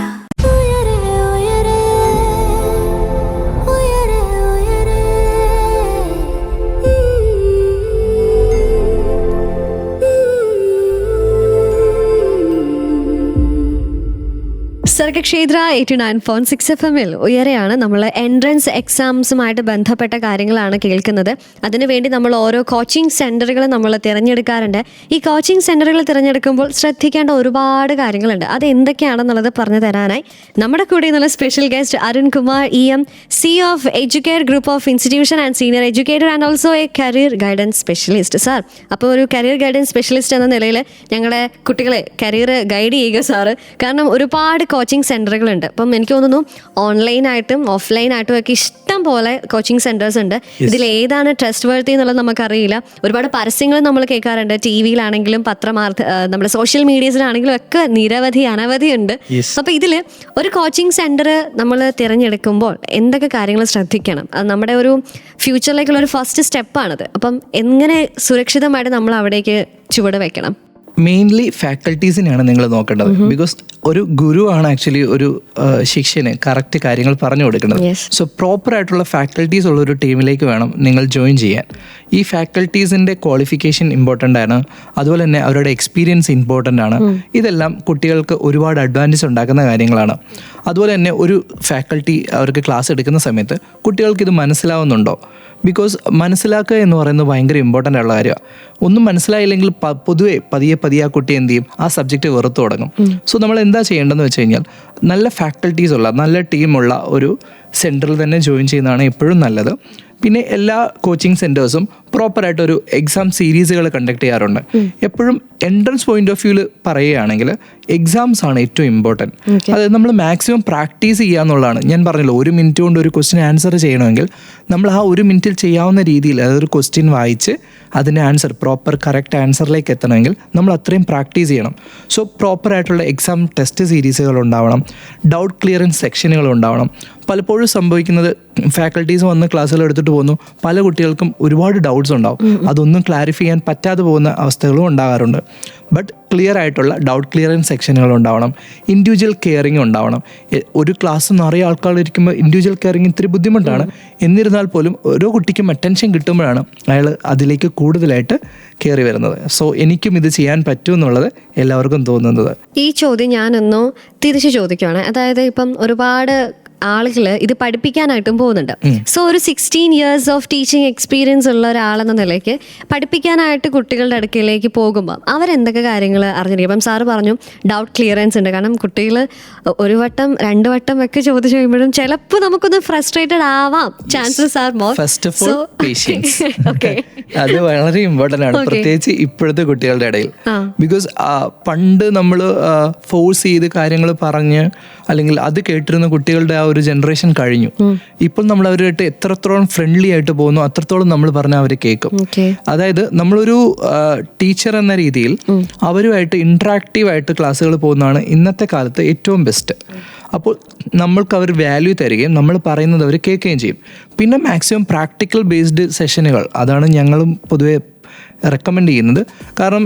സർഗക്ഷേത്ര 89.6 FM ഉയരെയാണ്. നമ്മൾ എൻട്രൻസ് എക്സാംസുമായിട്ട് ബന്ധപ്പെട്ട കാര്യങ്ങളാണ് കേൾക്കുന്നത്. അതിനുവേണ്ടി നമ്മൾ ഓരോ കോച്ചിങ് സെൻറ്ററുകൾ നമ്മൾ തിരഞ്ഞെടുക്കാറുണ്ട്. ഈ കോച്ചിങ് സെൻറ്ററുകൾ തിരഞ്ഞെടുക്കുമ്പോൾ ശ്രദ്ധിക്കേണ്ട ഒരുപാട് കാര്യങ്ങളുണ്ട്. അത് എന്തൊക്കെയാണെന്നുള്ളത് പറഞ്ഞു തരാനായി നമ്മുടെ കൂടെ എന്നുള്ള special guest Arunkumar EM, CEO of Educare Group of Institution and Senior Educator and also a Career Guidance Specialist. Sir, അപ്പോൾ ഒരു കരിയർ ഗൈഡൻസ് സ്പെഷ്യലിസ്റ്റ് എന്ന നിലയിൽ ഞങ്ങളുടെ കുട്ടികളെ കരിയർ ഗൈഡ് ചെയ്യുക സാറ്. കാരണം ഒരുപാട് കോച്ചിങ് സെൻ്ററുകളുണ്ട്. അപ്പം എനിക്ക് തോന്നുന്നു ഓൺലൈനായിട്ടും ഓഫ്ലൈനായിട്ടും ഒക്കെ ഇഷ്ടം പോലെ കോച്ചിങ് സെൻറ്റേഴ്സ് ഉണ്ട്. ഇതിൽ ഏതാണ് ട്രസ്റ്റ് വർത്തി എന്നുള്ളത് നമുക്കറിയില്ല. ഒരുപാട് പരസ്യങ്ങൾ നമ്മൾ കേൾക്കാറുണ്ട്, TV-യിലാണെങ്കിലും നമ്മുടെ സോഷ്യൽ മീഡിയസിലാണെങ്കിലും ഒക്കെ അനവധി ഉണ്ട്. അപ്പോൾ ഇതിൽ ഒരു കോച്ചിങ് സെൻറ്റർ നമ്മൾ തിരഞ്ഞെടുക്കുമ്പോൾ എന്തൊക്കെ കാര്യങ്ങൾ ശ്രദ്ധിക്കണം? അത് നമ്മുടെ ഒരു ഫ്യൂച്ചറിലേക്കുള്ള ഒരു ഫസ്റ്റ് സ്റ്റെപ്പാണത്. അപ്പം എങ്ങനെ സുരക്ഷിതമായിട്ട് നമ്മൾ അവിടേക്ക് ചുവട് വെക്കണം? മെയിൻലി ഫാക്കൽറ്റീസിനെയാണ് നിങ്ങൾ നോക്കേണ്ടത്. ബിക്കോസ് ഒരു ഗുരു ആണ് ആക്ച്വലി ഒരു ശിഷ്യന് കറക്റ്റ് കാര്യങ്ങൾ പറഞ്ഞു കൊടുക്കുന്നത്. സോ പ്രോപ്പർ ആയിട്ടുള്ള ഫാക്കൽറ്റീസ് ഉള്ള ഒരു ടീമിലേക്ക് വേണം നിങ്ങൾ ജോയിൻ ചെയ്യാൻ. ഈ ഫാക്കൽറ്റീസിൻ്റെ ക്വാളിഫിക്കേഷൻ ഇമ്പോർട്ടൻ്റ് ആണ്, അതുപോലെ തന്നെ അവരുടെ എക്സ്പീരിയൻസ് ഇമ്പോർട്ടൻ്റ് ആണ്. ഇതെല്ലാം കുട്ടികൾക്ക് ഒരുപാട് അഡ്വാൻറ്റേജ് ഉണ്ടാക്കുന്ന കാര്യങ്ങളാണ്. അതുപോലെ തന്നെ ഒരു ഫാക്കൽറ്റി അവർക്ക് ക്ലാസ് എടുക്കുന്ന സമയത്ത് കുട്ടികൾക്ക് ഇത് മനസ്സിലാവുന്നുണ്ടോ? ബിക്കോസ് മനസ്സിലാക്കുക എന്ന് പറയുന്നത് ഭയങ്കര ഇമ്പോർട്ടൻ്റ് ആയിട്ടുള്ള കാര്യമാണ്. ഒന്നും മനസ്സിലായില്ലെങ്കിൽ പൊതുവെ പതിയെ ആ കുട്ടി എന്ത് ചെയ്യും, ആ സബ്ജക്റ്റ് വെറുത്തു തുടങ്ങും. സോ നമ്മൾ എന്താ ചെയ്യേണ്ടതെന്ന് വെച്ച് കഴിഞ്ഞാൽ നല്ല ഫാക്കൽറ്റീസ് ഉള്ള നല്ല ടീമുള്ള ഒരു സെൻറ്ററിൽ തന്നെ ജോയിൻ ചെയ്യുന്നതാണ് എപ്പോഴും നല്ലത്. പിന്നെ എല്ലാ കോച്ചിങ് സെൻറ്റേഴ്സും പ്രോപ്പറായിട്ടൊരു എക്സാം സീരീസുകൾ കണ്ടക്ട് ചെയ്യാറുണ്ട്. എപ്പോഴും എൻട്രൻസ് പോയിന്റ് ഓഫ് വ്യൂവിൽ പറയുകയാണെങ്കിൽ എക്സാംസ് ആണ് ഏറ്റവും ഇമ്പോർട്ടൻറ്റ്. അതായത് നമ്മൾ മാക്സിമം പ്രാക്ടീസ് ചെയ്യുക എന്നുള്ളതാണ്. ഞാൻ പറഞ്ഞല്ലോ, 1 മിനിറ്റ് കൊണ്ട് ഒരു ക്വസ്റ്റ്യൻ ആൻസർ ചെയ്യണമെങ്കിൽ നമ്മൾ ആ 1 മിനിറ്റിൽ ചെയ്യാവുന്ന രീതിയിൽ അതൊരു ക്വസ്റ്റ്യൻ വായിച്ച് അതിൻ്റെ ആൻസർ പ്രോപ്പർ കറക്റ്റ് ആൻസറിലേക്ക് എത്തണമെങ്കിൽ നമ്മൾ അത്രയും പ്രാക്ടീസ് ചെയ്യണം. സോ പ്രോപ്പറായിട്ടുള്ള എക്സാം ടെസ്റ്റ് സീരീസുകൾ ഉണ്ടാവണം, ഡൗട്ട് ക്ലിയറൻസ് സെക്ഷനുകൾ ഉണ്ടാവണം. പലപ്പോഴും സംഭവിക്കുന്നത് ഫാക്കൽറ്റീസ് വന്ന് ക്ലാസ്സുകൾ എടുത്തിട്ട് പോകുന്നു, പല കുട്ടികൾക്കും ഒരുപാട് ഡൗട്ട്സ് ഉണ്ടാവും, അതൊന്നും ക്ലാരിഫൈ ചെയ്യാൻ പറ്റാതെ പോകുന്ന അവസ്ഥകളും ഉണ്ടാകാറുണ്ട്. ബട്ട് ക്ലിയർ ആയിട്ടുള്ള ഡൗട്ട് ക്ലിയറൻസ് സെക്ഷനുകൾ ഉണ്ടാവണം, ഇൻഡിവിജ്വൽ കെയറിങ് ഉണ്ടാവണം. ഒരു ക്ലാസ് നിറയെ ആൾക്കാർ ഇരിക്കുമ്പോൾ ഇൻഡിവിജ്വൽ കെയറിങ് ഇത്തിരി ബുദ്ധിമുട്ടാണ്. എന്നിരുന്നാൽ പോലും ഓരോ കുട്ടിക്കും അറ്റൻഷൻ കിട്ടുമ്പോഴാണ് അയാൾ അതിലേക്ക് കൂടുതലായിട്ട് കയറി വരുന്നത്. സോ എനിക്കും ഇത് ചെയ്യാൻ പറ്റും എന്നുള്ളത് എല്ലാവർക്കും തോന്നുന്നത്. ഈ ചോദ്യം ഞാനൊന്നു തിരിച്ചു ചോദിക്കുകയാണ്. അതായത് ഇപ്പം ഒരുപാട് ആളുകൾ ഇത് പഠിപ്പിക്കാനായിട്ടും പോകുന്നുണ്ട്. സോ ഒരു 16 years ഓഫ് ടീച്ചിങ് എക്സ്പീരിയൻസ് ഉള്ള ഒരാളെന്ന നിലയ്ക്ക് പഠിപ്പിക്കാനായിട്ട് കുട്ടികളുടെ അടുക്കലേക്ക് പോകുമ്പോൾ അവരെന്തൊക്കെ കാര്യങ്ങൾ അറിഞ്ഞിരിക്കും? ഇപ്പം സാറ് പറഞ്ഞു ഡൗട്ട് ക്ലിയറൻസ് ഉണ്ട്. കാരണം കുട്ടികൾ 1 വട്ടം 2 വട്ടം ഒക്കെ ചോദിച്ചു കഴിയുമ്പോഴും ചിലപ്പോൾ നമുക്കൊന്ന് ഫ്രസ്ട്രേറ്റഡ് ആവാം. Chances are more. First of all patience, അത് വളരെ ഇമ്പോർട്ടൻ്റ് ആണ്, പ്രത്യേകിച്ച് ഇപ്പോഴത്തെ കുട്ടികളുടെ ഇടയിൽ. ബിക്കോസ് പണ്ട് നമ്മൾ ഫോഴ്സ് ചെയ്ത് കാര്യങ്ങൾ പറഞ്ഞ് അല്ലെങ്കിൽ അത് കേട്ടിരുന്ന കുട്ടികളുടെ ആ ഒരു ജനറേഷൻ കഴിഞ്ഞു. ഇപ്പോൾ നമ്മൾ അവരുമായിട്ട് എത്രത്തോളം ഫ്രണ്ട്ലി ആയിട്ട് പോകുന്നു അത്രത്തോളം നമ്മൾ പറഞ്ഞാൽ അവർ കേൾക്കും. അതായത് നമ്മളൊരു ടീച്ചർ എന്ന രീതിയിൽ അവരുമായിട്ട് ഇൻട്രാക്റ്റീവായിട്ട് ക്ലാസ്സുകൾ പോകുന്നതാണ് ഇന്നത്തെ കാലത്ത് ഏറ്റവും ബെസ്റ്റ്. അപ്പോൾ നമ്മൾക്ക് അവർ വാല്യൂ തരികയും നമ്മൾ പറയുന്നത് അവർ കേൾക്കുകയും ചെയ്യും. പിന്നെ മാക്സിമം പ്രാക്ടിക്കൽ ബേസ്ഡ് സെഷനുകൾ, അതാണ് ഞങ്ങളും പൊതുവെ റെക്കമെൻഡ് ചെയ്യുന്നത്. കാരണം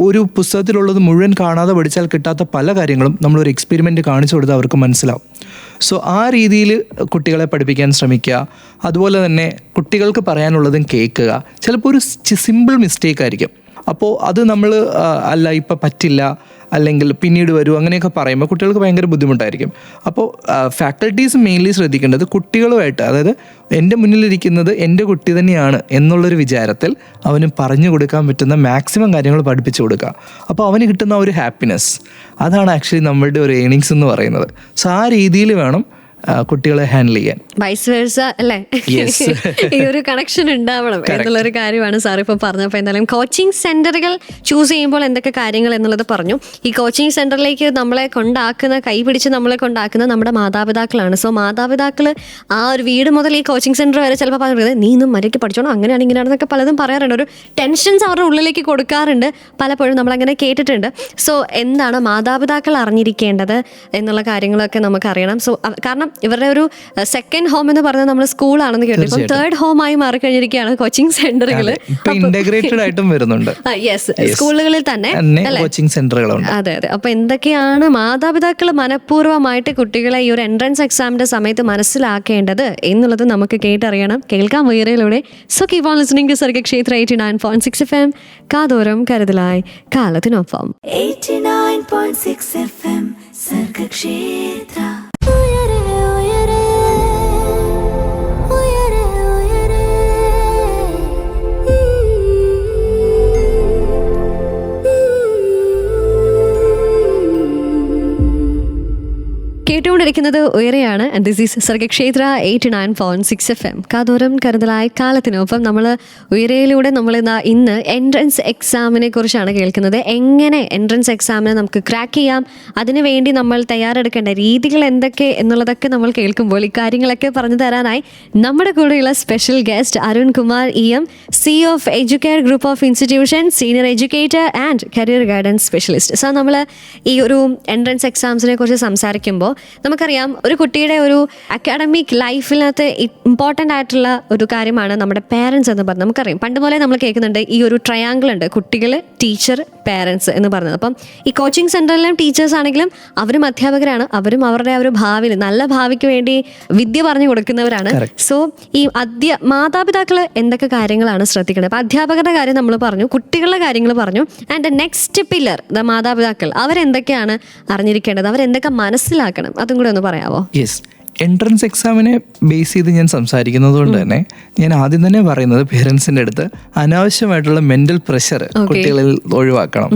ഒരു പുസ്തകത്തിലുള്ളത് മുഴുവൻ കാണാതെ പഠിച്ചാൽ കിട്ടാത്ത പല കാര്യങ്ങളും നമ്മളൊരു എക്സ്പെരിമെൻ്റ് കാണിച്ചു കൊടുത്താൽ അവർക്ക് മനസ്സിലാവും. സോ ആ രീതിയിൽ കുട്ടികളെ പഠിപ്പിക്കാൻ ശ്രമിക്കുക. അതുപോലെ തന്നെ കുട്ടികൾക്ക് പറയാനുള്ളതും കേൾക്കുക. ചിലപ്പോൾ ഒരു സിമ്പിൾ മിസ്റ്റേക്ക് ആയിരിക്കും, അപ്പോൾ അത് നമ്മൾ അല്ല ഇപ്പം പറ്റില്ല അല്ലെങ്കിൽ പിന്നീട് വരൂ അങ്ങനെയൊക്കെ പറയുമ്പോൾ കുട്ടികൾക്ക് ഭയങ്കര ബുദ്ധിമുട്ടായിരിക്കും. അപ്പോൾ ഫാക്കൽറ്റീസ് മെയിൻലി ശ്രദ്ധിക്കേണ്ടത് കുട്ടികളുമായിട്ട്, അതായത് എൻ്റെ മുന്നിലിരിക്കുന്നത് എൻ്റെ കുട്ടി തന്നെയാണ് എന്നുള്ളൊരു വിചാരത്തിൽ അവന് പറഞ്ഞു കൊടുക്കാൻ പറ്റുന്ന മാക്സിമം കാര്യങ്ങൾ പഠിപ്പിച്ചു കൊടുക്കുക. അപ്പോൾ അവന് കിട്ടുന്ന ഒരു ഹാപ്പിനെസ്, അതാണ് ആക്ച്വലി നമ്മളുടെ ഒരു ഏണിങ്സ് എന്ന് പറയുന്നത്. സോ ആ രീതിയിൽ വേണം കുട്ടികളെ ഹാൻഡിൽ ചെയ്യാൻ. വൈസ് വേഴ്സ അല്ലേ? ഈ ഒരു കണക്ഷൻ ഉണ്ടാവണം എന്നുള്ളൊരു കാര്യമാണ് സാർ ഇപ്പോൾ പറഞ്ഞത്. അപ്പോൾ എന്തായാലും കോച്ചിങ് സെന്ററുകൾ ചൂസ് ചെയ്യുമ്പോൾ എന്തൊക്കെ കാര്യങ്ങൾ എന്നുള്ളത് പറഞ്ഞു. ഈ കോച്ചിങ് സെന്ററിലേക്ക് നമ്മളെ കൊണ്ടാക്കുന്ന, കൈപിടിച്ച് നമ്മളെ കൊണ്ടാക്കുന്ന നമ്മുടെ മാതാപിതാക്കളാണ്. സോ മാതാപിതാക്കൾ ആ ഒരു വീട് മുതൽ ഈ കോച്ചിങ് സെന്റർ വരെ ചിലപ്പോൾ പറയുന്നത് നീ ഇന്നും മര്യാദയ്ക്ക് പഠിച്ചോണം, അങ്ങനെയാണ് ഇങ്ങനെയാണെന്നൊക്കെ പലതും പറയാറുണ്ട്. ഒരു ടെൻഷൻസ് അവരുടെ ഉള്ളിലേക്ക് കൊടുക്കാറുണ്ട്, പലപ്പോഴും നമ്മളങ്ങനെ കേട്ടിട്ടുണ്ട്. സോ എന്താണ് മാതാപിതാക്കൾ അറിഞ്ഞിരിക്കേണ്ടത് എന്നുള്ള കാര്യങ്ങളൊക്കെ നമുക്കറിയണം. സോ കാരണം ഇവരുടെ ഒരു സെക്കൻഡ് ഹോം എന്ന് പറഞ്ഞാൽ നമ്മൾ സ്കൂളാണെന്ന് കേട്ടു. ഇപ്പം 3rd ഹോമായി മാറിക്കഴിഞ്ഞിരിക്കുകയാണ് കോച്ചിങ് സെന്ററുകൾ. ഇന്റഗ്രേറ്റഡ് ആയിട്ടും വരുന്നുണ്ട്. യെസ്, സ്കൂളുകളിൽ തന്നെ കോച്ചിങ് സെന്ററുകളുണ്ട്. അതെ അതെ. അപ്പൊ എന്തൊക്കെയാണ് മാതാപിതാക്കൾ മനഃപൂർവ്വമായിട്ട് കുട്ടികളെ ഈ ഒരു എൻട്രൻസ് എക്സാമിന്റെ സമയത്ത് മനസ്സിലാക്കേണ്ടത് എന്നുള്ളത് നമുക്ക് കേട്ടറിയണം. കേൾക്കാം ഉയരയിലൂടെ. So keep on listening to Sargakshetra 89.6 FM. കാതോരം കരുതലായി കാലത്തിനൊപ്പം. 89.6 FM സർഗക്ഷേത്ര. കേട്ടുകൊണ്ടിരിക്കുന്നത് ഉയരെയാണ്. And this is Sargakshetra 89.6 FM. കാതോരം കരുതലായി കാലത്തിനൊപ്പം. നമ്മൾ ഉയരയിലൂടെ നമ്മൾ ഇന്ന് എൻട്രൻസ് എക്സാമിനെ കുറിച്ചാണ് കേൾക്കുന്നത്. എങ്ങനെ എൻട്രൻസ് എക്സാമിനെ നമുക്ക് ക്രാക്ക് ചെയ്യാം, അതിനുവേണ്ടി നമ്മൾ തയ്യാറെടുക്കേണ്ട രീതികൾ എന്തൊക്കെ എന്നുള്ളതൊക്കെ നമ്മൾ കേൾക്കുമ്പോൾ ഇക്കാര്യങ്ങളൊക്കെ പറഞ്ഞു തരാനായി നമ്മുടെ കൂടെയുള്ള special guest Arun Kumar EM, CEO of Educare group of institution, senior educator and career guidance specialist. So നമ്മൾ ഈ ഒരു എൻട്രൻസ് എക്സാംസിനെ കുറിച്ച് സംസാരിക്കുമ്പോൾ നമുക്കറിയാം ഒരു കുട്ടിയുടെ ഒരു അക്കാഡമിക് ലൈഫിനകത്ത് ഇമ്പോർട്ടൻ്റ് ആയിട്ടുള്ള ഒരു കാര്യമാണ് നമ്മുടെ പേരൻസ് എന്ന് പറഞ്ഞത്. നമുക്കറിയാം പണ്ട് പോലെ നമ്മൾ കേൾക്കുന്നുണ്ട് ഈ ഒരു ട്രയാങ്കിൾ ഉണ്ട്, കുട്ടികൾ, ടീച്ചർ, പേരൻസ് എന്ന് പറഞ്ഞത്. അപ്പം ഈ കോച്ചിങ് സെൻ്ററിലും ടീച്ചേഴ്സ് ആണെങ്കിലും അവരും അധ്യാപകരാണ്, അവരും അവരുടെ ആ ഒരു ഭാവിയിൽ നല്ല ഭാവിക്ക് വേണ്ടി വിദ്യ പറഞ്ഞു കൊടുക്കുന്നവരാണ്. സോ ഈ മാതാപിതാക്കൾ എന്തൊക്കെ കാര്യങ്ങളാണ് ശ്രദ്ധിക്കുന്നത്? അപ്പം അധ്യാപകരുടെ കാര്യം നമ്മൾ പറഞ്ഞു, കുട്ടികളുടെ കാര്യങ്ങൾ പറഞ്ഞു. ആൻഡ് നെക്സ്റ്റ് പില്ലർ മാതാപിതാക്കൾ അവരെന്തൊക്കെയാണ് അറിഞ്ഞിരിക്കേണ്ടത്, അവരെന്തൊക്കെ മനസ്സിലാക്കണം, അതും കൂടെ ഒന്ന് പറയാമോ? യെസ്, എൻട്രൻസ് എക്സാമിനെ ബേസ് ചെയ്ത് ഞാൻ സംസാരിക്കുന്നത് കൊണ്ട് തന്നെ ഞാൻ ആദ്യം തന്നെ പറയുന്നത് പേരൻസിൻ്റെ അടുത്ത് അനാവശ്യമായിട്ടുള്ള മെൻ്റൽ പ്രഷർ കുട്ടികളിൽ ഒഴിവാക്കണം.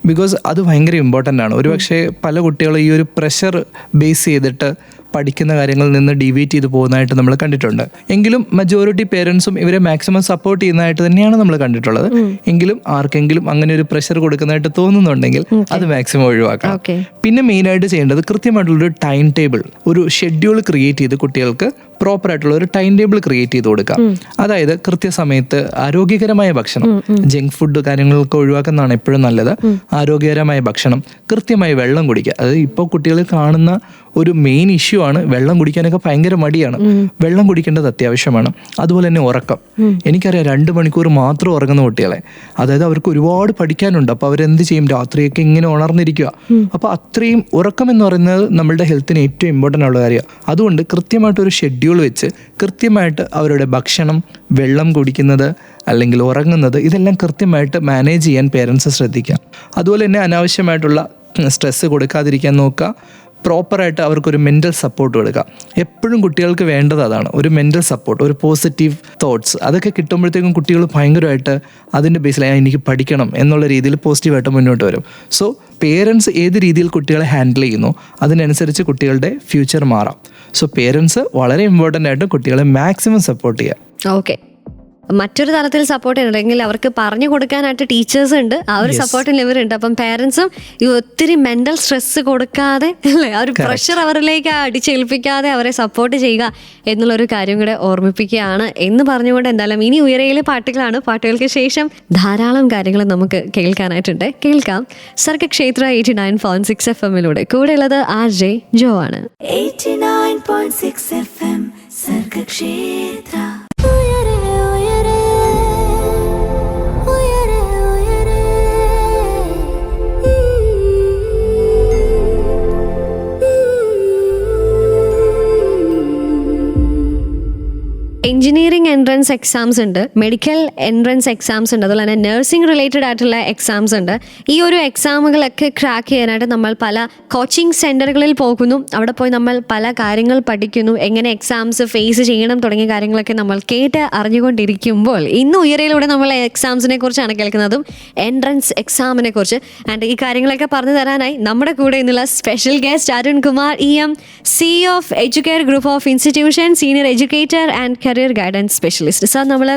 ബിക്കോസ് അത് ഭയങ്കര ഇമ്പോർട്ടൻ്റ് ആണ്. ഒരുപക്ഷെ പല കുട്ടികളും ഈ ഒരു പ്രഷർ ബേസ് ചെയ്തിട്ട് പഠിക്കുന്ന കാര്യങ്ങളിൽ നിന്ന് ഡീവിയേറ്റ് ചെയ്ത് പോകുന്നതായിട്ട് നമ്മൾ കണ്ടിട്ടുണ്ട്. എങ്കിലും മജോറിറ്റി പേരൻസും ഇവരെ മാക്സിമം സപ്പോർട്ട് ചെയ്യുന്നതായിട്ട് തന്നെയാണ് നമ്മൾ കണ്ടിട്ടുള്ളത്. എങ്കിലും ആർക്കെങ്കിലും അങ്ങനെ ഒരു പ്രഷർ കൊടുക്കുന്നതായിട്ട് തോന്നുന്നുണ്ടെങ്കിൽ അത് മാക്സിമം ഒഴിവാക്കണം. പിന്നെ മെയിനായിട്ട് ചെയ്യേണ്ടത് കൃത്യമായിട്ടുള്ളൊരു ടൈം ടേബിൾ, ഒരു ഷെഡ്യൂൾ ക്രിയേറ്റ് ചെയ്ത് കുട്ടികൾക്ക് പ്രോപ്പർ ആയിട്ടുള്ള ഒരു ടൈം ടേബിൾ ക്രിയേറ്റ് ചെയ്ത് കൊടുക്കാം. അതായത് കൃത്യസമയത്ത് ആരോഗ്യകരമായ ഭക്ഷണം, ജങ്ക് ഫുഡ് കാര്യങ്ങളൊക്കെ ഒഴിവാക്കുന്നതാണ് എപ്പോഴും നല്ലത്. ആരോഗ്യകരമായ ഭക്ഷണം, കൃത്യമായി വെള്ളം കുടിക്കുക. അത് ഇപ്പോൾ കുട്ടികളിൽ കാണുന്ന ഒരു മെയിൻ ഇഷ്യൂ ആണ്. വെള്ളം കുടിക്കാനൊക്കെ ഭയങ്കര മടിയാണ്. വെള്ളം കുടിക്കേണ്ടത് അത്യാവശ്യമാണ്. അതുപോലെ തന്നെ ഉറക്കം. എനിക്കറിയാം 2 മണിക്കൂർ മാത്രം ഉറങ്ങുന്ന കുട്ടികളെ, അതായത് അവർക്ക് ഒരുപാട് പഠിക്കാനുണ്ട്. അപ്പോൾ അവരെന്ത് ചെയ്യും, രാത്രിയൊക്കെ ഇങ്ങനെ ഉണർന്നിരിക്കുക. അപ്പോൾ അത്രയും ഉറക്കം എന്ന് പറയുന്നത് നമ്മളുടെ ഹെൽത്തിന് ഏറ്റവും ഇമ്പോർട്ടൻ്റ് ഉള്ള കാര്യമാണ്. അതുകൊണ്ട് കൃത്യമായിട്ടൊരു ഷെഡ്യൂൾ വെച്ച് കൃത്യമായിട്ട് അവരുടെ ഭക്ഷണം, വെള്ളം കുടിക്കുന്നത് അല്ലെങ്കിൽ ഉറങ്ങുന്നത്, ഇതെല്ലാം കൃത്യമായിട്ട് മാനേജ് ചെയ്യാൻ പേരൻസ് ശ്രദ്ധിക്കുക. അതുപോലെ തന്നെ അനാവശ്യമായിട്ടുള്ള സ്ട്രെസ്സ് കൊടുക്കാതിരിക്കാൻ നോക്കുക. പ്രോപ്പറായിട്ട് അവർക്കൊരു മെൻ്റൽ സപ്പോർട്ട് കൊടുക്കുക. എപ്പോഴും കുട്ടികൾക്ക് വേണ്ടത് അതാണ്, ഒരു മെൻ്റൽ സപ്പോർട്ട്, ഒരു പോസിറ്റീവ് തോട്ട്സ്. അതൊക്കെ കിട്ടുമ്പോഴത്തേക്കും കുട്ടികൾ ഭയങ്കരമായിട്ട് അതിൻ്റെ ബേസിൽ എനിക്ക് പഠിക്കണം എന്നുള്ള രീതിയിൽ പോസിറ്റീവായിട്ട് മുന്നോട്ട് വരും. സോ പേരൻസ് ഏത് രീതിയിൽ കുട്ടികളെ ഹാൻഡിൽ ചെയ്യുന്നു അതിനനുസരിച്ച് കുട്ടികളുടെ ഫ്യൂച്ചർ മാറാം. സോ പേരൻസ് വളരെ ഇമ്പോർട്ടൻ്റ് ആയിട്ട് കുട്ടികളെ മാക്സിമം സപ്പോർട്ട് ചെയ്യുക. ഓക്കെ, മറ്റൊരു തലത്തിൽ സപ്പോർട്ട് ചെയ്യണമെങ്കിൽ അവർക്ക് പറഞ്ഞു കൊടുക്കാനായിട്ട് ടീച്ചേഴ്സ് ഉണ്ട്, ആ ഒരു സപ്പോർട്ടിന് ഇവരുണ്ട്. അപ്പം പേരൻസും ഈ ഒത്തിരി മെൻ്റൽ സ്ട്രെസ് കൊടുക്കാതെ അല്ലേ, ആ ഒരു പ്രഷർ അവരിലേക്ക് അടിച്ചേൽപ്പിക്കാതെ അവരെ സപ്പോർട്ട് ചെയ്യുക എന്നുള്ളൊരു കാര്യം കൂടെ ഓർമ്മിപ്പിക്കുകയാണ് എന്ന് പറഞ്ഞുകൊണ്ട് എന്തായാലും ഇനി ഉയരയിലെ പാട്ടുകളാണ്. പാട്ടുകൾക്ക് ശേഷം ധാരാളം കാര്യങ്ങൾ നമുക്ക് കേൾക്കാനായിട്ടുണ്ട്. കേൾക്കാം സർഗക്ഷേത്ര 89.6 FM-ലൂടെ. കൂടെയുള്ളത് RJ ജോ ആണ്. 89.6 FM Sargakshetra. Engineering entrance exams ഉണ്ട്, മെഡിക്കൽ എൻട്രൻസ് എക്സാംസ് ഉണ്ട്, അതുപോലെ തന്നെ നഴ്സിംഗ് റിലേറ്റഡ് ആയിട്ടുള്ള എക്സാംസ് ഉണ്ട്. ഈ ഒരു എക്സാമുകളൊക്കെ ക്രാക്ക് ചെയ്യാനായിട്ട് നമ്മൾ പല കോച്ചിങ് സെൻറ്ററുകളിൽ പോകുന്നു. അവിടെ പോയി നമ്മൾ പല കാര്യങ്ങൾ പഠിക്കുന്നു, എങ്ങനെ എക്സാംസ് ഫേസ് ചെയ്യണം തുടങ്ങിയ കാര്യങ്ങളൊക്കെ നമ്മൾ കേട്ട് അറിഞ്ഞുകൊണ്ടിരിക്കുമ്പോൾ ഇന്ന് ഉയരയിലൂടെ നമ്മൾ എക്സാംസിനെ കുറിച്ചാണ് കേൾക്കുന്നതും എൻട്രൻസ് എക്സാമിനെ കുറിച്ച്. ആൻഡ് ഈ കാര്യങ്ങളൊക്കെ പറഞ്ഞു തരാനായി നമ്മുടെ കൂടെ ഇന്നുള്ള special guest Arun Kumar EM, CEO of Educare group of institution, senior educator and career guidance specialist. Sir, നമ്മൾ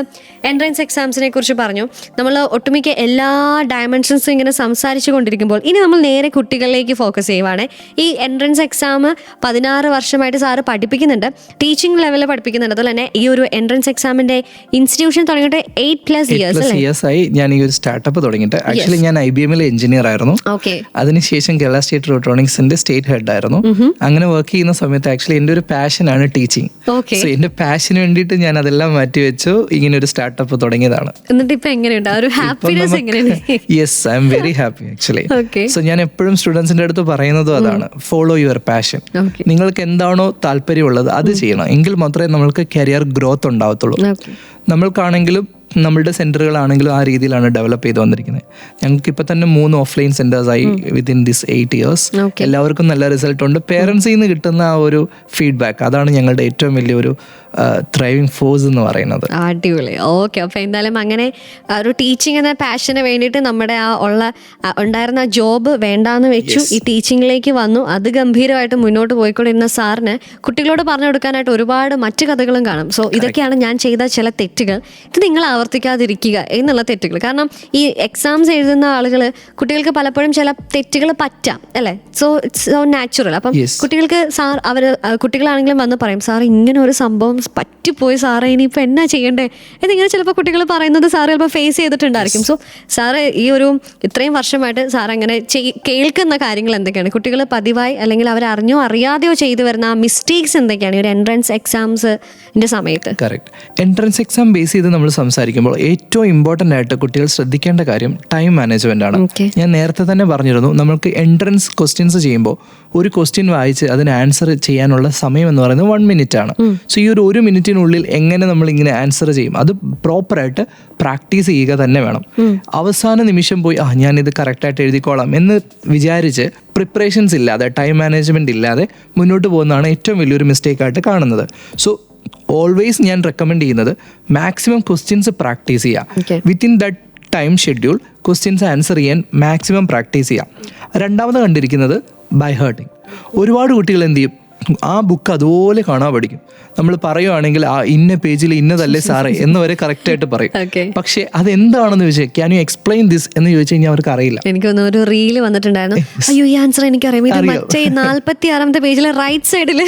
എൻട്രൻസ് എക്സാംസിനെ കുറിച്ച് പറഞ്ഞു. നമ്മൾ ഒട്ടുമിക്ക എല്ലാ ഡയമെൻഷൻസും ഇങ്ങനെ സംസാരിച്ചു കൊണ്ടിരിക്കുമ്പോൾ ഇനി നമ്മൾ നേരെ കുട്ടികളിലേക്ക് ഫോക്കസ് ചെയ്യുവാണ്. ഈ എൻട്രൻസ് എക്സാം 16 വർഷമായിട്ട് സാറ് പഠിപ്പിക്കുന്നുണ്ട്, ടീച്ചിങ് ലെവലിൽ പഠിപ്പിക്കുന്നുണ്ട്. അതുപോലെ തന്നെ ഈ ഒരു എൻട്രൻസ് എക്സാമിന്റെ ഇൻസ്റ്റിറ്റ്യൂഷൻ തുടങ്ങിയിട്ട് 8+ ഇയേഴ്സ് ആയി. ഞാൻ ഈ ഒരു സ്റ്റാർട്ടപ്പ് തുടങ്ങിയിട്ട് ആക്ച്വലി ഞാൻ IBM-ലെ എഞ്ചിനീയർ ആയിരുന്നു. അതിനുശേഷം കേരള സ്റ്റേറ്റ് ഇലക്ട്രോണിക്സിന്റെ സ്റ്റേറ്റ് ഹെഡ് ആയിരുന്നു. അങ്ങനെ വർക്ക് ചെയ്യുന്ന സമയത്ത് ആക്ച്വലി എൻ്റെ ഒരു പാഷനാണ് ടീച്ചിങ്. സോ എൻ്റെ പാഷന് വേണ്ടിയിട്ട് ഞാൻ അതെല്ലാം മാറ്റി വെച്ചു, ഇങ്ങനെ ഒരു സ്റ്റാർട്ടപ്പ് തുടങ്ങിയതാണ്. എന്നിട്ട് ഇപ്പൊ എങ്ങനെയുണ്ട്, ഒരു ഹാപ്പിനെസ് എങ്ങനെയുണ്ട്? Yes, I am very happy actually. So ഞാൻ എപ്പോഴും സ്റ്റുഡൻസിന്റെ അടുത്ത് പറയുന്നതും അതാണ്, ഫോളോ യുവർ പാഷൻ. നിങ്ങൾക്ക് എന്താണോ താല്പര്യമുള്ളത് അത് ചെയ്യണം, എങ്കിൽ മാത്രമേ നമ്മൾക്ക് കരിയർ ഗ്രോത്ത് ഉണ്ടാവത്തുള്ളൂ. നമ്മൾക്കാണെങ്കിലും നമ്മളുടെ സെന്ററുകളാണെങ്കിലും ആ രീതിയിലാണ് ഡെവലപ്പ് ചെയ്ത് വന്നിരിക്കുന്നത്. ഞങ്ങൾക്ക് ഇപ്പം തന്നെ 3 ഓഫ്ലൈൻ സെന്റേഴ്സായി വിത്തിൻ ദിസ് 8 ഇയേഴ്സ്. എല്ലാവർക്കും നല്ല റിസൾട്ട് ഉണ്ട്. പേരൻസിൽ നിന്ന് കിട്ടുന്ന ആ ഒരു ഫീഡ്ബാക്ക്, അതാണ് ഞങ്ങളുടെ ഏറ്റവും വലിയൊരു ത്രൈവിംഗ് ഫോഴ്സ് എന്ന് പറയുന്നത്. അടിപൊളി. ഓക്കെ, അപ്പോൾ എന്തായാലും അങ്ങനെ ഒരു ടീച്ചിങ് എന്ന പാഷന് വേണ്ടിയിട്ട് നമ്മുടെ ആ ഉണ്ടായിരുന്ന ജോബ് വേണ്ടാന്ന് വെച്ചു, ഈ ടീച്ചിങ്ങിലേക്ക് വന്നു. അത് ഗംഭീരമായിട്ട് മുന്നോട്ട് പോയിക്കൊണ്ടിരുന്ന സാറിന് കുട്ടികളോട് പറഞ്ഞു കൊടുക്കാനായിട്ട് ഒരുപാട് മറ്റു കഥകളും കാണും. സോ ഇതൊക്കെയാണ് ഞാൻ ചെയ്ത ചില തെറ്റുകൾ, ഇത് നിങ്ങൾ ആവർത്തിക്കാതിരിക്കുക എന്നുള്ള തെറ്റുകൾ. കാരണം ഈ എക്സാംസ് എഴുതുന്ന ആളുകൾ, കുട്ടികൾക്ക് പലപ്പോഴും ചില തെറ്റുകൾ പറ്റാം അല്ലേ. It's so natural. അപ്പം കുട്ടികൾക്ക് സാർ കുട്ടികളാണെങ്കിലും വന്ന് പറയും, സാർ ഇങ്ങനെ ഒരു സംഭവം പറ്റിപ്പോയി സാറേ, ഇനിയിപ്പോൾ എന്നാ ചെയ്യണ്ടേ എന്നിങ്ങനെ ചിലപ്പോൾ കുട്ടികൾ പറയുന്നത് സാറ് ചിലപ്പോൾ ഫേസ് ചെയ്തിട്ടുണ്ടായിരിക്കും. സോ സാറ് ഈ ഒരു ഇത്രയും വർഷമായിട്ട് സാർ അങ്ങനെ കേൾക്കുന്ന കാര്യങ്ങൾ എന്തൊക്കെയാണ്, കുട്ടികൾ പതിവായി അല്ലെങ്കിൽ അവരറിഞ്ഞോ അറിയാതെയോ ചെയ്തു വരുന്ന ആ മിസ്റ്റേക്സ് എന്തൊക്കെയാണ് ഈ ഒരു എൻട്രൻസ് എക്സാംസിന്റെ സമയത്ത്? കറക്റ്റ്. എൻട്രൻസ് എക്സാം ബേസ് ചെയ്ത് നമ്മൾ സംസാരിക്കുമ്പോൾ ഏറ്റവും ഇമ്പോർട്ടൻ്റ് ആയിട്ട് കുട്ടികൾ ശ്രദ്ധിക്കേണ്ട കാര്യം ടൈം മാനേജ്മെന്റ് ആണ്. ഞാൻ നേരത്തെ തന്നെ പറഞ്ഞിരുന്നു, നമ്മൾക്ക് എൻട്രൻസ് ക്വസ്റ്റ്യൻസ് ചെയ്യുമ്പോൾ ഒരു ക്വസ്റ്റ്യൻ വായിച്ച് അതിന് ആൻസർ ചെയ്യാനുള്ള സമയം എന്ന് പറയുന്നത് 1 minute ആണ്. സോ ഈ ഒരു 1 minute-നുള്ളിൽ എങ്ങനെ നമ്മൾ ഇങ്ങനെ ആൻസർ ചെയ്യും, അത് പ്രോപ്പറായിട്ട് പ്രാക്ടീസ് ചെയ്യുക തന്നെ വേണം. അവസാന നിമിഷം പോയി ഞാനിത് കറക്റ്റായിട്ട് എഴുതിക്കോളാം എന്ന് വിചാരിച്ച് പ്രിപ്പറേഷൻസ് ഇല്ലാതെ, ടൈം മാനേജ്മെന്റ് ഇല്ലാതെ മുന്നോട്ട് പോകുന്നതാണ് ഏറ്റവും വലിയൊരു മിസ്റ്റേക്കായിട്ട് കാണുന്നത്. സോ ഓൾവേസ് ഞാൻ റെക്കമെൻഡ് ചെയ്യുന്നത് മാക്സിമം ക്വസ്റ്റ്യൻസ് പ്രാക്ടീസ് ചെയ്യുക. Within that time schedule questions answer ചെയ്യാൻ മാക്സിമം പ്രാക്ടീസ് ചെയ്യാം. രണ്ടാമത് കണ്ടിരിക്കുന്നത് ബൈ ഹാർട്ടിങ്. ഒരുപാട് കുട്ടികൾ എന്ത് ചെയ്യും, ആ ബുക്ക് അതുപോലെ കാണാൻ പഠിക്കും. നമ്മൾ പറയുവാണെങ്കിൽ ഇന്ന പേജിൽ ഇന്നതല്ലേ സാറേ എന്ന് വരെ കറക്റ്റായിട്ട് പറയും. പക്ഷെ അതെന്താണെന്ന് ചോദിച്ചാൽ ക്യാൻ യു എക്സ്പ്ലെയിൻ ദിസ് എന്ന് ചോദിച്ചു കഴിഞ്ഞാൽ അവർക്ക് അറിയില്ല. എനിക്ക് ഒരു റീല് വന്നിട്ടുണ്ടായിരുന്നു, അയ്യോ ഈ ആൻസർ എനിക്കറിയാം, ഇത് മറ്റേ 46-ാമത്തെ പേജിലെ റൈറ്റ് സൈഡിൽ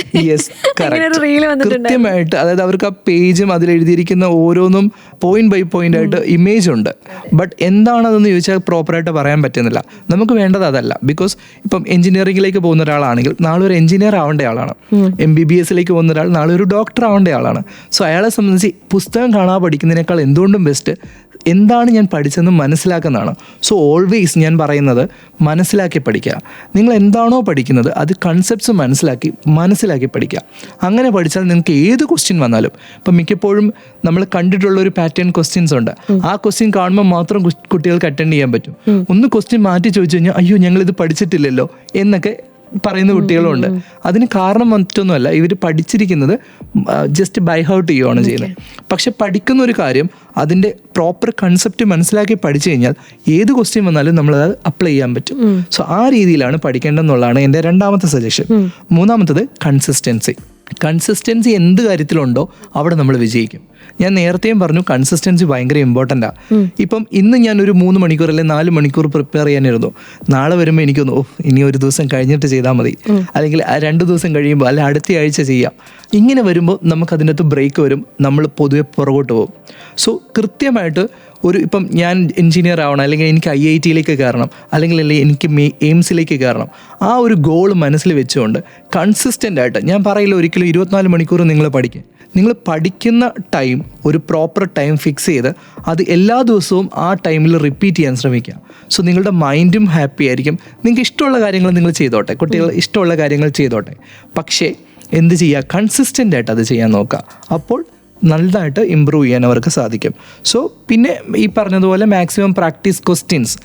കൃത്യമായിട്ട്, അതായത് അവർക്ക് ആ പേജും അതിൽ എഴുതിയിരിക്കുന്ന ഓരോന്നും പോയിന്റ് ബൈ പോയിന്റ് ആയിട്ട് ഇമേജ് ഉണ്ട്. ബട്ട് എന്താണെന്ന് ചോദിച്ചാൽ പ്രോപ്പറായിട്ട് പറയാൻ പറ്റുന്നില്ല. നമുക്ക് വേണ്ടത് അതല്ല. ബിക്കോസ് ഇപ്പം എഞ്ചിനീയറിംഗിലേക്ക് പോകുന്ന ഒരാളാണെങ്കിൽ നാളെ ഒരു എഞ്ചിനീയർ ആവേണ്ട ആളാണ്. MBBS-ലേക്ക് പോകുന്ന ഒരാൾ നാളെ ഒരു ഡോക്ടർ ആവേണ്ട ആളാണ്. സോ അയാളെ സംബന്ധിച്ച് പുസ്തകം കാണാതെ പഠിക്കുന്നതിനേക്കാൾ എന്തുകൊണ്ടും ബെസ്റ്റ് എന്താണ് ഞാൻ പഠിച്ചതെന്ന് മനസ്സിലാക്കുന്നതാണ്. സോ ഓൾവേസ് ഞാൻ പറയുന്നത് മനസ്സിലാക്കി പഠിക്കുക. നിങ്ങൾ എന്താണോ പഠിക്കുന്നത് അത് കൺസെപ്റ്റ്സ് മനസ്സിലാക്കി പഠിക്കുക. അങ്ങനെ പഠിച്ചാൽ നിങ്ങൾക്ക് ഏത് ക്വസ്റ്റ്യൻ വന്നാലും, ഇപ്പം മിക്കപ്പോഴും നമ്മൾ കണ്ടിട്ടുള്ള ഒരു പാറ്റേൺ ക്വസ്റ്റ്യൻസ് ഉണ്ട്. ആ ക്വസ്റ്റ്യൻ കാണുമ്പോൾ മാത്രം കുട്ടികൾക്ക് അറ്റൻഡ് ചെയ്യാൻ പറ്റും. ഒന്ന് ക്വസ്റ്റ്യൻ മാറ്റി ചോദിച്ചു കഴിഞ്ഞാൽ അയ്യോ ഞങ്ങളിത് പഠിച്ചിട്ടില്ലല്ലോ എന്നൊക്കെ പറയുന്ന കുട്ടികളുണ്ട്. അതിന് കാരണം മറ്റൊന്നുമല്ല, ഇവർ പഠിച്ചിരിക്കുന്നത് ജസ്റ്റ് ബൈ ഹാർട്ട് ചെയ്യുകയാണ് ചെയ്യുന്നത്. പക്ഷെ പഠിക്കുന്ന ഒരു കാര്യം അതിൻ്റെ പ്രോപ്പർ കൺസെപ്റ്റ് മനസ്സിലാക്കി പഠിച്ചു കഴിഞ്ഞാൽ ഏത് ക്വസ്റ്റ്യൻ വന്നാലും നമ്മളത് അപ്ലൈ ചെയ്യാൻ പറ്റും. സോ ആ രീതിയിലാണ് പഠിക്കേണ്ടതെന്നുള്ളതാണ് എൻ്റെ രണ്ടാമത്തെ സജഷൻ. മൂന്നാമത്തത് കൺസിസ്റ്റൻസി എന്ത് കാര്യത്തിലുണ്ടോ അവിടെ നമ്മൾ വിജയിക്കും. ഞാൻ നേരത്തെയും പറഞ്ഞു കൺസിസ്റ്റൻസി ഭയങ്കര ഇമ്പോർട്ടൻ്റാണ്. ഇപ്പം ഇന്ന് ഞാൻ ഒരു 3 മണിക്കൂർ അല്ലെങ്കിൽ 4 മണിക്കൂർ പ്രിപ്പയർ ചെയ്യാനിരുന്നു. നാളെ വരുമ്പോൾ എനിക്കൊന്ന് ഇനി ഒരു ദിവസം കഴിഞ്ഞിട്ട് ചെയ്താൽ മതി, അല്ലെങ്കിൽ 2 ദിവസം കഴിയുമ്പോൾ അല്ലെങ്കിൽ അടുത്ത ആഴ്ച ചെയ്യാം. ഇങ്ങനെ വരുമ്പോൾ നമുക്കതിനകത്ത് ബ്രേക്ക് വരും, നമ്മൾ പൊതുവെ പുറകോട്ട് പോകും. സോ കൃത്യമായിട്ട് ഇപ്പം ഞാൻ എഞ്ചിനീയർ ആവണം, അല്ലെങ്കിൽ എനിക്ക് IIT-യിലേക്ക് കയറണം, അല്ലെങ്കിൽ എനിക്ക് എയിംസിലേക്ക് കയറണം, ആ ഒരു ഗോൾ മനസ്സിൽ വെച്ചുകൊണ്ട് കൺസിസ്റ്റൻ്റ് ആയിട്ട്, ഞാൻ പറയില്ല ഒരിക്കലും 24 മണിക്കൂർ നിങ്ങൾ പഠിക്കുക. നിങ്ങൾ പഠിക്കുന്ന ടൈം ഒരു പ്രോപ്പർ ടൈം ഫിക്സ് ചെയ്ത് അത് എല്ലാ ദിവസവും ആ ടൈമിൽ റിപ്പീറ്റ് ചെയ്യാൻ ശ്രമിക്കുക. സോ നിങ്ങളുടെ മൈൻഡും ഹാപ്പി ആയിരിക്കും. നിങ്ങൾക്ക് ഇഷ്ടമുള്ള കാര്യങ്ങൾ നിങ്ങൾ ചെയ്തോട്ടെ, കുട്ടികൾ ഇഷ്ടമുള്ള കാര്യങ്ങൾ ചെയ്തോട്ടെ. പക്ഷേ എന്ത് ചെയ്യുക, കൺസിസ്റ്റൻ്റ് ആയിട്ട് അത് ചെയ്യാൻ നോക്കുക. അപ്പോൾ നല്ലതായിട്ട് ഇമ്പ്രൂവ് ചെയ്യാൻ അവർക്ക് സാധിക്കും. സോ പിന്നെ ഈ പറഞ്ഞതുപോലെ മാക്സിമം പ്രാക്ടീസ് ക്വസ്റ്റ്യൻസ്.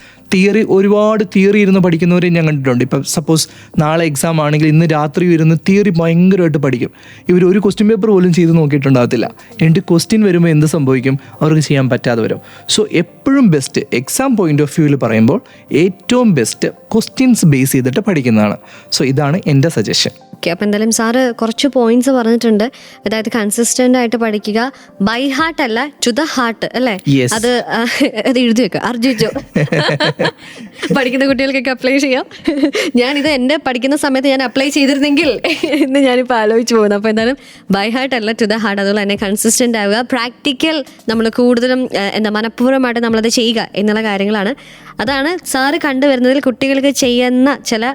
ഒരുപാട് തിയറി ഇരുന്ന് പഠിക്കുന്നവരെ ഞാൻ കണ്ടിട്ടുണ്ട്. ഇപ്പം സപ്പോസ് നാളെ എക്സാം ആണെങ്കിൽ ഇന്ന് രാത്രി ഇരുന്ന് തിയറി ഭയങ്കരമായിട്ട് പഠിക്കും. ഇവർ ഒരു ക്വസ്റ്റ്യൻ പേപ്പർ പോലും ചെയ്ത് നോക്കിയിട്ടുണ്ടാകത്തില്ല. എന്നിട്ട് ക്വസ്റ്റ്യൻ വരുമ്പോൾ എന്ത് സംഭവിക്കും, അവർക്ക് ചെയ്യാൻ പറ്റാതെ വരും. സോ എപ്പോഴും ബെസ്റ്റ് എക്സാം പോയിന്റ് ഓഫ് വ്യൂവിൽ പറയുമ്പോൾ ഏറ്റവും ബെസ്റ്റ് ക്വസ്റ്റ്യൻസ് ബേസ് ചെയ്തിട്ട് പഠിക്കുന്നതാണ്. സോ ഇതാണ് എൻ്റെ സജഷൻ. ഓക്കെ, അപ്പം എന്തായാലും സാറ് കുറച്ച് പോയിന്റ്സ് പറഞ്ഞിട്ടുണ്ട്. അതായത് കൺസിസ്റ്റന്റ് ആയിട്ട് പഠിക്കുക, ബൈ ഹാർട്ട് അല്ല ടു ദ ഹാർട്ട് അല്ലേ, അത് എഴുതി വെക്കുക, അർജിച്ചോ പഠിക്കുന്ന കുട്ടികൾക്കൊക്കെ അപ്ലൈ ചെയ്യാം. ഞാനിത് എൻ്റെ പഠിക്കുന്ന സമയത്ത് ഞാൻ അപ്ലൈ ചെയ്തിരുന്നെങ്കിൽ എന്ന് ഞാനിപ്പോൾ ആലോചിച്ച് പോകുന്നു. അപ്പോൾ എന്തായാലും ബൈ ഹാർട്ട് അല്ല ടു ദ ഹാർട്ട്. അതുപോലെ തന്നെ കൺസിസ്റ്റന്റ് ആവുക, പ്രാക്ടിക്കൽ നമ്മൾ കൂടുതലും മനഃപൂർവ്വമായിട്ട് നമ്മളത് ചെയ്യുക എന്നുള്ള കാര്യങ്ങളാണ്. അതാണ് സാറ് കണ്ടുവരുന്നതിൽ കുട്ടികൾക്ക് ചെയ്യുന്ന ചില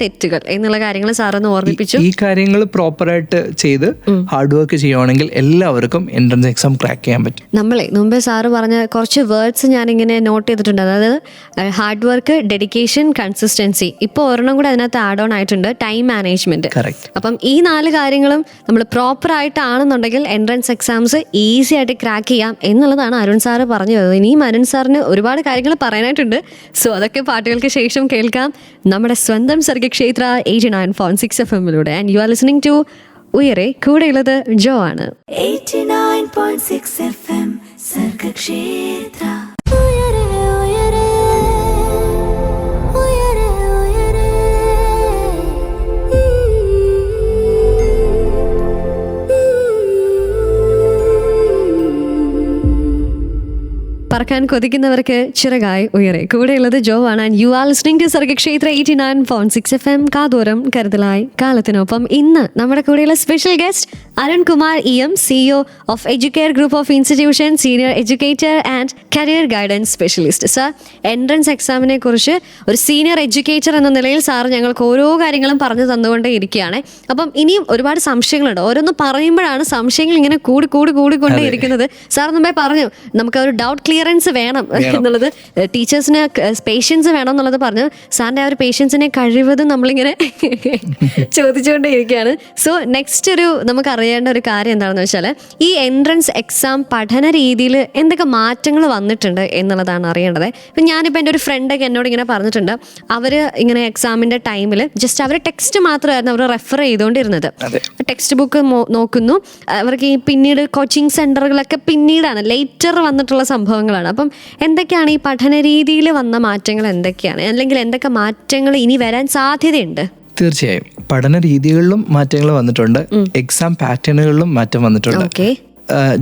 തെറ്റുകൾ എന്നുള്ള കാര്യങ്ങൾ സാറൊന്ന് ഓർമ്മിപ്പിച്ചു. ഈ കാര്യങ്ങൾ പ്രോപ്പറായിട്ട് ചെയ്ത് ഹാർഡ് വർക്ക് ചെയ്യുവാണെങ്കിൽ എല്ലാവർക്കും എൻട്രൻസ് എക്സാം ക്രാക്ക് ചെയ്യാൻ പറ്റും. മുമ്പേ സാറ് പറഞ്ഞ കുറച്ച് വേർഡ്സ് ഞാനിങ്ങനെ നോട്ട് ചെയ്തിട്ടുണ്ട്. അതായത് ഹാർഡ് വർക്ക്, ഡെഡിക്കേഷൻ, കൺസിസ്റ്റൻസി. ഇപ്പോൾ ഒരെണ്ണം കൂടെ അതിനകത്ത് ആഡ് ഓൺ ആയിട്ടുണ്ട്, ടൈം മാനേജ്മെന്റ്. അപ്പം ഈ 4 കാര്യങ്ങളും നമ്മൾ പ്രോപ്പർ ആയിട്ടാണെന്നുണ്ടെങ്കിൽ എൻട്രൻസ് എക്സാംസ് ഈസി ആയിട്ട് ക്രാക്ക് ചെയ്യാം എന്നുള്ളതാണ് അരുൺ സാറ് പറഞ്ഞു തന്നത്. ഇനിയും അരുൺ സാറിന് ഒരുപാട് കാര്യങ്ങൾ പറയാനായിട്ടുണ്ട്. സോ അതൊക്കെ പാട്ടുകൾക്ക് ശേഷം കേൾക്കാം നമ്മുടെ സ്വന്തം സർഗക്ഷേത്ര 89.6 FM-ലൂടെ. And you are listening to Uyare, കൂടെയുള്ളത് ജോ ആണ്. 89.6 FM സർഗക്ഷേത്ര. പറക്കാൻ കൊതിക്കുന്നവർക്ക് ചിറകായി ഉയരെ. കൂടെയുള്ളത് ജോ ആണ്. And you are listening to Sargakshetra 89.6 FM കാതോരം കരുതലായി കാലത്തിനൊപ്പം. ഇന്ന് നമ്മുടെ കൂടെയുള്ള special guest Arunkumar EM, CEO of Educare group of institution, senior educator and career guidance specialist. Sir, entrance എക്സാമിനെ കുറിച്ച് ഒരു സീനിയർ എഡ്യൂക്കേറ്റർ എന്ന നിലയിൽ സാർ ഞങ്ങൾക്ക് ഓരോ കാര്യങ്ങളും പറഞ്ഞു തന്നുകൊണ്ടേ ഇരിക്കുകയാണ്. അപ്പം ഇനിയും ഒരുപാട് സംശയങ്ങളുണ്ട്. ഓരോന്ന് പറയുമ്പോഴാണ് സംശയങ്ങൾ ഇങ്ങനെ കൂടിക്കൊണ്ടേ ഇരിക്കുന്നത്. സാർ മുമ്പേ പറഞ്ഞു നമുക്ക് ഒരു ഡൗട്ട് ക്ലിയറൻസ് വേണം എന്നുള്ളത്, ടീച്ചേഴ്സിന് പേഷ്യൻസ് വേണം എന്നുള്ളത് പറഞ്ഞു. സാറിൻ്റെ ആ ഒരു പേഷ്യൻസിനെ കഴിവതും നമ്മളിങ്ങനെ ചോദിച്ചുകൊണ്ടേ ഇരിക്കുകയാണ്. സോ നെക്സ്റ്റ് നമുക്ക് അറിയേണ്ട ഒരു കാര്യം എന്താണെന്ന് വെച്ചാൽ, ഈ എൻട്രൻസ് എക്സാം പഠന രീതിയിൽ എന്തൊക്കെ മാറ്റങ്ങൾ വന്നിട്ടുണ്ട് എന്നുള്ളതാണ് അറിയേണ്ടത്. ഇപ്പം ഞാനിപ്പോൾ എൻ്റെ ഒരു ഫ്രണ്ടൊക്കെ എന്നോട് ഇങ്ങനെ പറഞ്ഞിട്ടുണ്ട്, അവർ ഇങ്ങനെ എക്സാമിൻ്റെ ടൈമിൽ ജസ്റ്റ് അവർ ടെക്സ്റ്റ് മാത്രമായിരുന്നു അവർ റെഫർ ചെയ്തുകൊണ്ടിരുന്നത്. ടെക്സ്റ്റ് ബുക്ക് നോക്കുന്നു. അവർക്ക് ഈ പിന്നീട് കോച്ചിങ് സെൻ്ററുകളൊക്കെ പിന്നീടാണ് ലേറ്റർ വന്നിട്ടുള്ള സംഭവങ്ങളാണ്. അപ്പം എന്തൊക്കെയാണ് ഈ പഠന രീതിയിൽ വന്ന മാറ്റങ്ങൾ, എന്തൊക്കെയാണ്, അല്ലെങ്കിൽ എന്തൊക്കെ മാറ്റങ്ങൾ ഇനി വരാൻ സാധ്യതയുണ്ട്? തീർച്ചയായും പഠന രീതികളിലും മാറ്റങ്ങൾ വന്നിട്ടുണ്ട്, എക്സാം പാറ്റേണുകളിലും മാറ്റം വന്നിട്ടുണ്ട്.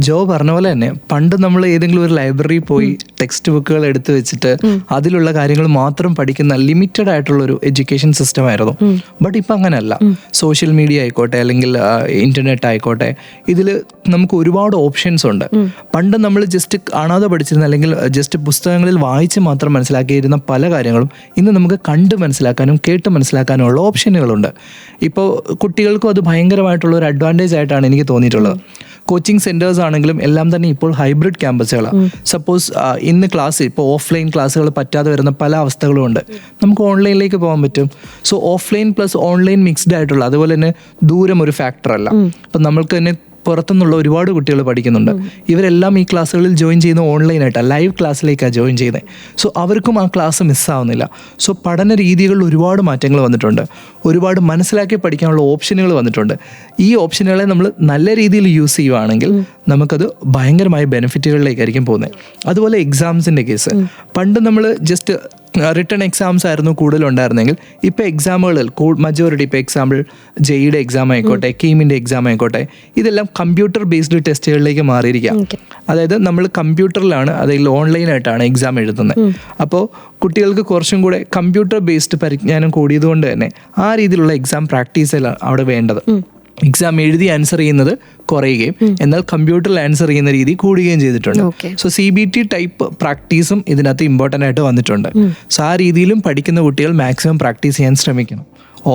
ജോ പറഞ്ഞ പോലെ തന്നെ പണ്ട് നമ്മൾ ഏതെങ്കിലും ഒരു ലൈബ്രറിയിൽ പോയി ടെക്സ്റ്റ് ബുക്കുകൾ എടുത്തു വെച്ചിട്ട് അതിലുള്ള കാര്യങ്ങൾ മാത്രം പഠിക്കുന്ന ലിമിറ്റഡ് ആയിട്ടുള്ള ഒരു എഡ്യൂക്കേഷൻ സിസ്റ്റം ആയിരുന്നു. ബട്ട് ഇപ്പം അങ്ങനെയല്ല. സോഷ്യൽ മീഡിയ ആയിക്കോട്ടെ, അല്ലെങ്കിൽ ഇന്റർനെറ്റ് ആയിക്കോട്ടെ, ഇതിൽ നമുക്ക് ഒരുപാട് ഓപ്ഷൻസ് ഉണ്ട്. പണ്ട് നമ്മൾ ജസ്റ്റ് കാണാതെ പഠിച്ചിരുന്ന, അല്ലെങ്കിൽ ജസ്റ്റ് പുസ്തകങ്ങളിൽ വായിച്ച് മാത്രം മനസ്സിലാക്കിയിരുന്ന പല കാര്യങ്ങളും ഇന്ന് നമുക്ക് കണ്ട് മനസ്സിലാക്കാനും കേട്ട് മനസ്സിലാക്കാനും ഉള്ള ഓപ്ഷനുകളുണ്ട്. ഇപ്പോൾ കുട്ടികൾക്കും അത് ഭയങ്കരമായിട്ടുള്ള ഒരു അഡ്വാൻറ്റേജ് ആയിട്ടാണ് എനിക്ക് തോന്നിയിട്ടുള്ളത്. കോച്ചിങ് സെൻറ്റേഴ്സ് ആണെങ്കിലും എല്ലാം തന്നെ ഇപ്പോൾ ഹൈബ്രിഡ് ക്യാമ്പസുകളാണ്. സപ്പോസ് ഇന്ന് ക്ലാസ് ഇപ്പോൾ ഓഫ്ലൈൻ ക്ലാസ്സുകൾ പറ്റാതെ വരുന്ന പല അവസ്ഥകളും ഉണ്ട്. നമുക്ക് ഓൺലൈനിലേക്ക് പോകാൻ പറ്റും. So offline plus online mixed ആയിട്ടുള്ള, അതുപോലെ തന്നെ ദൂരം ഒരു ഫാക്ടറല്ല. അപ്പം നമ്മൾക്ക് തന്നെ പുറത്തുനിന്നുള്ള ഒരുപാട് കുട്ടികൾ പഠിക്കുന്നുണ്ട്. ഇവരെല്ലാം ഈ ക്ലാസ്സുകളിൽ ജോയിൻ ചെയ്യുന്ന ഓൺലൈനായിട്ടാണ്, ലൈവ് ക്ലാസ്സിലേക്കാണ് ജോയിൻ ചെയ്യുന്നത്. സോ അവർക്കും ആ ക്ലാസ് മിസ്സാവുന്നില്ല. സോ പഠന രീതികളിൽ ഒരുപാട് മാറ്റങ്ങൾ വന്നിട്ടുണ്ട്. ഒരുപാട് മനസ്സിലാക്കി പഠിക്കാനുള്ള ഓപ്ഷനുകൾ വന്നിട്ടുണ്ട്. ഈ ഓപ്ഷനുകളെ നമ്മൾ നല്ല രീതിയിൽ യൂസ് ചെയ്യുകയാണെങ്കിൽ നമുക്കത് ഭയങ്കരമായ ബെനിഫിറ്റുകളിലേക്കായിരിക്കും പോകുന്നത്. അതുപോലെ എക്സാംസിൻ്റെ കേസ്, പണ്ട് നമ്മൾ ജസ്റ്റ് റിട്ടേൺ എക്സാംസ് ആയിരുന്നു കൂടുതലുണ്ടായിരുന്നെങ്കിൽ ഇപ്പോൾ എക്സാമുകളിൽ മജോറിറ്റി, ഇപ്പോൾ എക്സാമ്പിൾ ജെയുടെ എക്സാം ആയിക്കോട്ടെ, കീമിൻ്റെ എക്സാം ആയിക്കോട്ടെ, ഇതെല്ലാം കമ്പ്യൂട്ടർ ബേസ്ഡ് ടെസ്റ്റുകളിലേക്ക് മാറിയിരിക്കാം. അതായത് നമ്മൾ കമ്പ്യൂട്ടറിലാണ്, അതായത് ഓൺലൈനായിട്ടാണ് എക്സാം എഴുതുന്നത്. അപ്പോൾ കുട്ടികൾക്ക് കുറച്ചും കൂടെ കമ്പ്യൂട്ടർ ബേസ്ഡ് പരിജ്ഞാനം കൂടിയതുകൊണ്ട് തന്നെ ആ രീതിയിലുള്ള എക്സാം പ്രാക്ടീസിലാണ് അവിടെ വേണ്ടത്. എക്സാം എഴുതി ആൻസർ ചെയ്യുന്നത് കുറയുകയും എന്നാൽ കമ്പ്യൂട്ടറിൽ ആൻസർ ചെയ്യുന്ന രീതി കൂടുകയും ചെയ്തിട്ടുണ്ട്. സോ CBT ടൈപ്പ് പ്രാക്ടീസും ഇതിനകത്ത് ഇമ്പോർട്ടൻ്റ് ആയിട്ട് വന്നിട്ടുണ്ട്. സോ ആ രീതിയിലും പഠിക്കുന്ന കുട്ടികൾ മാക്സിമം പ്രാക്ടീസ് ചെയ്യാൻ ശ്രമിക്കണം.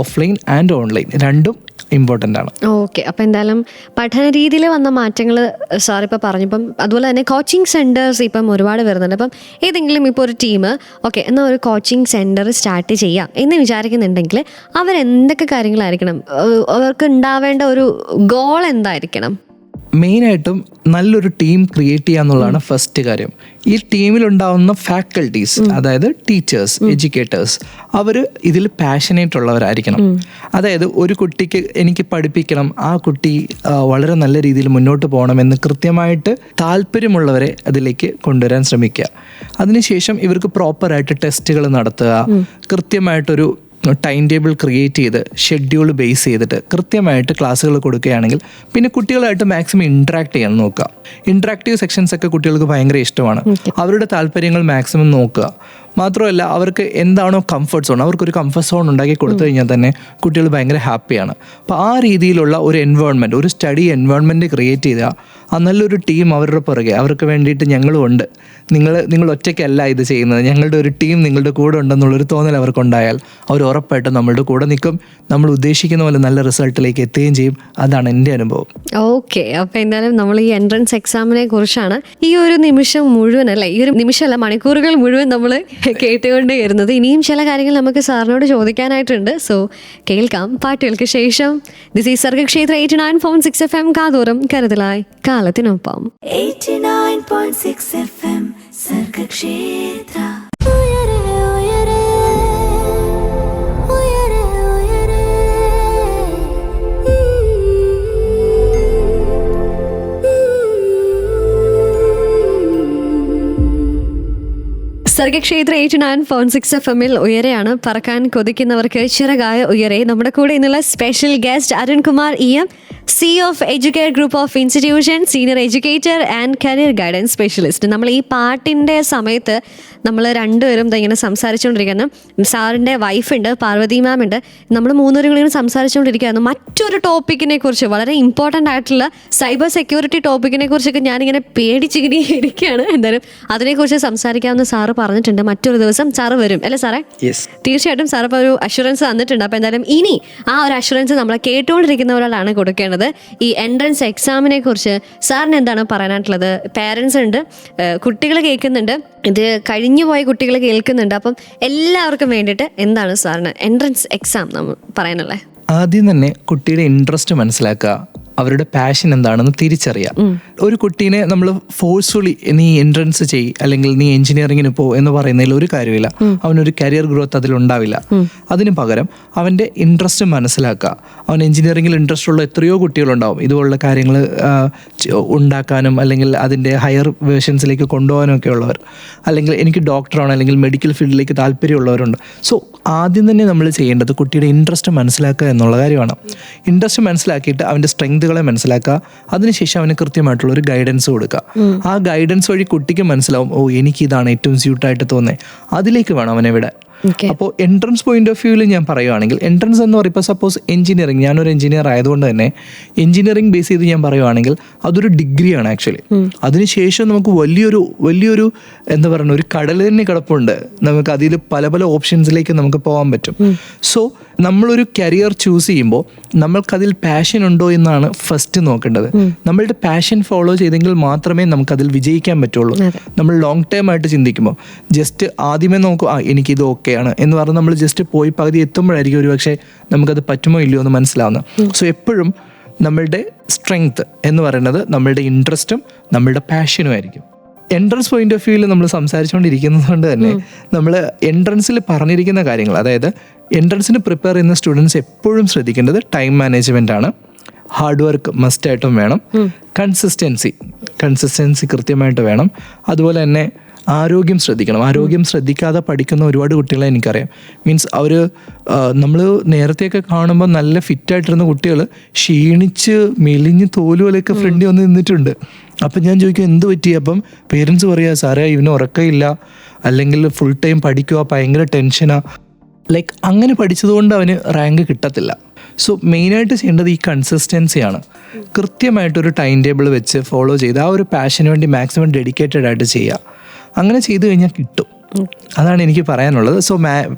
ഓഫ്ലൈൻ ആൻഡ് ഓൺലൈൻ രണ്ടും ഇമ്പോർട്ടൻ്റ് ആണ്. ഓക്കെ, അപ്പോൾ എന്തായാലും പഠന രീതിയിൽ വന്ന മാറ്റങ്ങൾ സാർ ഇപ്പോൾ പറഞ്ഞപ്പം, അതുപോലെ തന്നെ കോച്ചിങ് സെൻറ്റേഴ്സ് ഇപ്പം ഒരുപാട് വരുന്നുണ്ട്. അപ്പം ഏതെങ്കിലും ഇപ്പോൾ ഒരു ടീം ഓക്കെ എന്നാൽ ഒരു കോച്ചിങ് സെൻറ്റർ സ്റ്റാർട്ട് ചെയ്യാം എന്ന് വിചാരിക്കുന്നുണ്ടെങ്കിൽ അവരെന്തൊക്കെ കാര്യങ്ങളായിരിക്കണം, അവർക്ക് ഉണ്ടാവേണ്ട ഒരു ഗോൾ എന്തായിരിക്കണം? മെയിനായിട്ടും നല്ലൊരു ടീം ക്രിയേറ്റ് ചെയ്യുക എന്നുള്ളതാണ് ഫസ്റ്റ് കാര്യം. ഈ ടീമിലുണ്ടാവുന്ന ഫാക്കൽറ്റീസ്, അതായത് ടീച്ചേഴ്സ്, എഡ്യൂക്കേറ്റേഴ്സ്, അവർ ഇതിൽ പാഷനേറ്റ് ഉള്ളവരായിരിക്കണം. അതായത് ഒരു കുട്ടിക്ക് എനിക്ക് പഠിപ്പിക്കണം, ആ കുട്ടി വളരെ നല്ല രീതിയിൽ മുന്നോട്ട് പോകണമെന്ന് കൃത്യമായിട്ട് താല്പര്യമുള്ളവരെ അതിലേക്ക് കൊണ്ടുവരാൻ ശ്രമിക്കുക. അതിനുശേഷം ഇവർക്ക് പ്രോപ്പറായിട്ട് ടെസ്റ്റുകൾ നടത്തുക, കൃത്യമായിട്ടൊരു ടൈം ടേബിൾ ക്രിയേറ്റ് ചെയ്ത് ഷെഡ്യൂൾ ബേസ് ചെയ്തിട്ട് കൃത്യമായിട്ട് ക്ലാസ്സുകൾ കൊടുക്കുകയാണെങ്കിൽ പിന്നെ കുട്ടികളായിട്ട് മാക്സിമം ഇൻട്രാക്ട് ചെയ്യാൻ നോക്കുക. ഇൻട്രാക്റ്റീവ് സെക്ഷൻസ് ഒക്കെ കുട്ടികൾക്ക് ഭയങ്കര ഇഷ്ടമാണ്. അവരുടെ താല്പര്യങ്ങൾ മാക്സിമം നോക്കുക. മാത്രമല്ല അവർക്ക് എന്താണോ കംഫർട്ട് സോൺ, അവർക്കൊരു കംഫർട്ട് സോൺ ഉണ്ടാക്കി കൊടുത്തു കഴിഞ്ഞാൽ തന്നെ കുട്ടികൾ ഭയങ്കര ഹാപ്പിയാണ്. അപ്പോൾ ആ രീതിയിലുള്ള ഒരു എൻവയോൺമെൻറ്റ്, ഒരു സ്റ്റഡി എൻവയോൺമെൻറ്റ് ക്രിയേറ്റ് ചെയ്താൽ ആ നല്ലൊരു ടീം അവരുടെ പുറകെ, അവർക്ക് വേണ്ടിയിട്ട് ഞങ്ങളും ഉണ്ട്, നിങ്ങൾ ഒറ്റയ്ക്കല്ല ഇത് ചെയ്യുന്നത്, ഞങ്ങളുടെ ഒരു ടീം നിങ്ങളുടെ കൂടെ ഉണ്ടെന്നുള്ളൊരു തോന്നൽ അവർക്കുണ്ടായാൽ അവർ ഉറപ്പായിട്ടും നമ്മളുടെ കൂടെ നിൽക്കും. നമ്മൾ ഉദ്ദേശിക്കുന്ന പോലെ നല്ല റിസൾട്ടിലേക്ക് എത്തുകയും ചെയ്യും. അതാണ് എൻ്റെ അനുഭവം. ഓക്കെ, അപ്പോൾ എന്തായാലും നമ്മൾ ഈ എൻട്രൻസ് എക്സാമിനെ കുറിച്ചാണ് ഈ ഒരു നിമിഷം മുഴുവൻ, അല്ലേ ഈ ഒരു നിമിഷമല്ല മണിക്കൂറുകൾ മുഴുവൻ നമ്മൾ കേട്ടുകൊണ്ടേ വരുന്നത്. ഇനിയും ചില കാര്യങ്ങൾ നമുക്ക് സാറിനോട് ചോദിക്കാനായിട്ടുണ്ട്. സോ കേൾക്കാം പാട്ടുകൾക്ക് ശേഷം. ദിസ് ഈസ് സർഗക്ഷേത്ര 89.6 FM കാതോരം കരുതലായി കാലത്തിനൊപ്പം. 89.6 FM സർഗക്ഷേത്ര. സർഗക്ഷേത്ര 89.6 FM ഉയരെയാണ് പറക്കാൻ കൊതിക്കുന്നവർക്ക് ചിറകായ ഉയരെ. നമ്മുടെ കൂടെ ഇന്നുള്ള special guest Arunkumar EM, C of educate group of institution, senior educator and career guidance specialist. നമ്മൾ ഈ പാട്ടിൻ്റെ സമയത്ത് നമ്മൾ രണ്ടുപേരും ഇങ്ങനെ സംസാരിച്ചുകൊണ്ടിരിക്കുന്നു. സാറിൻ്റെ വൈഫുണ്ട്, പാർവതി മാം ഉണ്ട്. നമ്മൾ മൂന്നുപേരും ഇങ്ങനെ സംസാരിച്ചുകൊണ്ടിരിക്കുകയായിരുന്നു മറ്റൊരു ടോപ്പിക്കിനെ കുറിച്ച്, വളരെ ഇമ്പോർട്ടൻ്റ് ആയിട്ടുള്ള സൈബർ സെക്യൂരിറ്റി ടോപ്പിക്കിനെ കുറിച്ചൊക്കെ ഞാനിങ്ങനെ പേടിച്ചിങ്ങനെ ഇരിക്കുകയാണ്. എന്തായാലും അതിനെക്കുറിച്ച് സംസാരിക്കാമെന്ന് സാറ് പറഞ്ഞിട്ടുണ്ട്. മറ്റൊരു ദിവസം സാറ് വരും അല്ലേ സാറേ? തീർച്ചയായിട്ടും സാർ ഇപ്പോൾ ഒരു അഷുറൻസ് തന്നിട്ടുണ്ട്. അപ്പോൾ എന്തായാലും ഇനി ആ ഒരു അഷുറൻസ് നമ്മളെ കേട്ടുകൊണ്ടിരിക്കുന്നവരാണ് കൊടുക്കേണ്ടത്. ഈ എൻട്രൻസ് എക്സാമിനെ കുറിച്ച് സാറിന് എന്താണ് പറയാനായിട്ടുള്ളത്? പേരൻസ് ഉണ്ട്, കുട്ടികൾ കേൾക്കുന്നുണ്ട്, ഇത് കഴിഞ്ഞു പോയ കുട്ടികൾ കേൾക്കുന്നുണ്ട്. അപ്പം എല്ലാവർക്കും വേണ്ടിയിട്ട് എന്താണ് സാറിന് എൻട്രൻസ് എക്സാം നമ്മൾ പറയാനുള്ളത്? ആദ്യം തന്നെ കുട്ടിയുടെ ഇൻട്രസ്റ്റ് മനസ്സിലാക്കുക, അവരുടെ പാഷൻ എന്താണെന്ന് തിരിച്ചറിയാം. ഒരു കുട്ടീനെ നമ്മൾ ഫോഴ്സ്ഫുള്ളി നീ എൻട്രൻസ് ചെയ്യ് അല്ലെങ്കിൽ നീ എഞ്ചിനീയറിങ്ങിന് പോ എന്ന് പറയുന്നതിൽ ഒരു കാര്യമില്ല. അവനൊരു കരിയർ ഗ്രോത്ത് അതിലുണ്ടാവില്ല. അതിന് പകരം അവൻ്റെ ഇൻട്രസ്റ്റ് മനസ്സിലാക്കുക. അവൻ എഞ്ചിനീയറിങ്ങിൽ ഇൻട്രസ്റ്റ് ഉള്ള എത്രയോ കുട്ടികളുണ്ടാവും ഇതുപോലുള്ള കാര്യങ്ങൾ ഉണ്ടാക്കാനും അല്ലെങ്കിൽ അതിൻ്റെ ഹയർ വേർഷൻസിലേക്ക് കൊണ്ടുപോകാനും ഒക്കെ ഉള്ളവർ, അല്ലെങ്കിൽ എനിക്ക് ഡോക്ടറാണ് അല്ലെങ്കിൽ മെഡിക്കൽ ഫീൽഡിലേക്ക് താല്പര്യമുള്ളവരുണ്ട്. സോ ആദ്യം തന്നെ നമ്മൾ ചെയ്യേണ്ടത് കുട്ടിയുടെ ഇൻട്രസ്റ്റ് മനസ്സിലാക്കുക എന്നുള്ള കാര്യമാണ്. ഇൻട്രസ്റ്റ് മനസ്സിലാക്കിയിട്ട് അവൻ്റെ സ്ട്രെങ്ത് മനസ്സിലാക്കുക. അതിനുശേഷം അവന് കൃത്യമായിട്ടുള്ള ഒരു ഗൈഡൻസ് കൊടുക്കുക. ആ ഗൈഡൻസ് വഴി കുട്ടിക്ക് മനസ്സിലാവും, ഓ എനിക്ക് ഇതാണ് ഏറ്റവും സ്യൂട്ടായിട്ട് തോന്നുന്നത്, അതിലേക്ക് വേണം അവനെ വിടാൻ. അപ്പോൾ എൻട്രൻസ് പോയിന്റ് ഓഫ് വ്യൂവിൽ ഞാൻ പറയുവാണെങ്കിൽ, എൻട്രൻസ് എന്ന് പറയുമ്പോൾ സപ്പോസ് എഞ്ചിനീയറിംഗ്, ഞാനൊരു എഞ്ചിനീയർ ആയതുകൊണ്ട് തന്നെ എഞ്ചിനീയറിംഗ് ബേസ് ചെയ്ത് ഞാൻ പറയുവാണെങ്കിൽ അതൊരു ഡിഗ്രിയാണ് ആക്ച്വലി. അതിനുശേഷം നമുക്ക് വലിയൊരു എന്താ പറയുക, ഒരു കടൽ തന്നെ കിടപ്പുണ്ട്. നമുക്ക് അതിൽ പല പല ഓപ്ഷൻസിലേക്ക് നമുക്ക് പോകാൻ പറ്റും. സോ നമ്മളൊരു കരിയർ ചൂസ് ചെയ്യുമ്പോൾ നമ്മൾക്കതിൽ പാഷൻ ഉണ്ടോ എന്നാണ് ഫസ്റ്റ് നോക്കേണ്ടത്. നമ്മളുടെ പാഷൻ ഫോളോ ചെയ്തെങ്കിൽ മാത്രമേ നമുക്കതിൽ വിജയിക്കാൻ പറ്റുള്ളൂ. നമ്മൾ ലോങ് ടേം ആയിട്ട് ചിന്തിക്കുമ്പോൾ ജസ്റ്റ് ആദ്യമേ നോക്കും, എനിക്കിത് ഓക്കെയാണ് എന്ന് പറഞ്ഞ് നമ്മൾ ജസ്റ്റ് പോയി പകുതി എത്തുമ്പോഴായിരിക്കും ഒരു പക്ഷേ നമുക്കത് പറ്റുമോ ഇല്ലയോ എന്ന് മനസ്സിലാവുന്നത്. സോ എപ്പോഴും നമ്മളുടെ സ്ട്രെങ്ത് എന്ന് പറയുന്നത് നമ്മളുടെ ഇൻട്രസ്റ്റും നമ്മളുടെ പാഷനും ആയിരിക്കും. എൻട്രൻസ് പോയിന്റ് ഓഫ് വ്യൂവിൽ നമ്മൾ സംസാരിച്ചുകൊണ്ടിരിക്കുന്നത് കൊണ്ട് തന്നെ നമ്മൾ എൻട്രൻസിൽ പറഞ്ഞിരിക്കുന്ന കാര്യങ്ങൾ, അതായത് എൻട്രൻസിന് പ്രിപ്പയർ ചെയ്യുന്ന സ്റ്റുഡൻസ് എപ്പോഴും ശ്രദ്ധിക്കേണ്ടത് ടൈം മാനേജ്മെൻ്റ് ആണ്. ഹാർഡ് വർക്ക് മസ്റ്റായിട്ടും വേണം. കൺസിസ്റ്റൻസി കൃത്യമായിട്ട് വേണം. അതുപോലെ തന്നെ ആരോഗ്യം ശ്രദ്ധിക്കണം. ആരോഗ്യം ശ്രദ്ധിക്കാതെ പഠിക്കുന്ന ഒരുപാട് കുട്ടികളെ എനിക്കറിയാം. മീൻസ് അവർ നമ്മൾ നേരത്തെയൊക്കെ കാണുമ്പോൾ നല്ല ഫിറ്റായിട്ടിരുന്ന കുട്ടികൾ ക്ഷീണിച്ച് മെലിഞ്ഞ് തോലുപോലെയൊക്കെ ഫ്രണ്ടിൽ വന്ന് നിന്നിട്ടുണ്ട്. അപ്പം ഞാൻ ചോദിക്കും എന്ത് പറ്റി? അപ്പം പേരൻസ് പറയുക, സാറേ ഇവന് ഉറക്കമില്ല, അല്ലെങ്കിൽ ഫുൾ ടൈം പഠിക്കുക, ഭയങ്കര ടെൻഷനാ. ലൈക്ക് അങ്ങനെ പഠിച്ചതുകൊണ്ട് അവന് റാങ്ക് കിട്ടത്തില്ല. സോ മെയിനായിട്ട് ചെയ്യേണ്ടത് ഈ കൺസിസ്റ്റൻസിയാണ്. കൃത്യമായിട്ടൊരു ടൈം ടേബിൾ വെച്ച് ഫോളോ ചെയ്ത് ആ ഒരു പാഷന് വേണ്ടി മാക്സിമം ഡെഡിക്കേറ്റഡ് ആയിട്ട് ചെയ്യുക. അങ്ങനെ ചെയ്തു കഴിഞ്ഞാൽ കിട്ടും. അതാണ് എനിക്ക് പറയാനുള്ളത്. സോ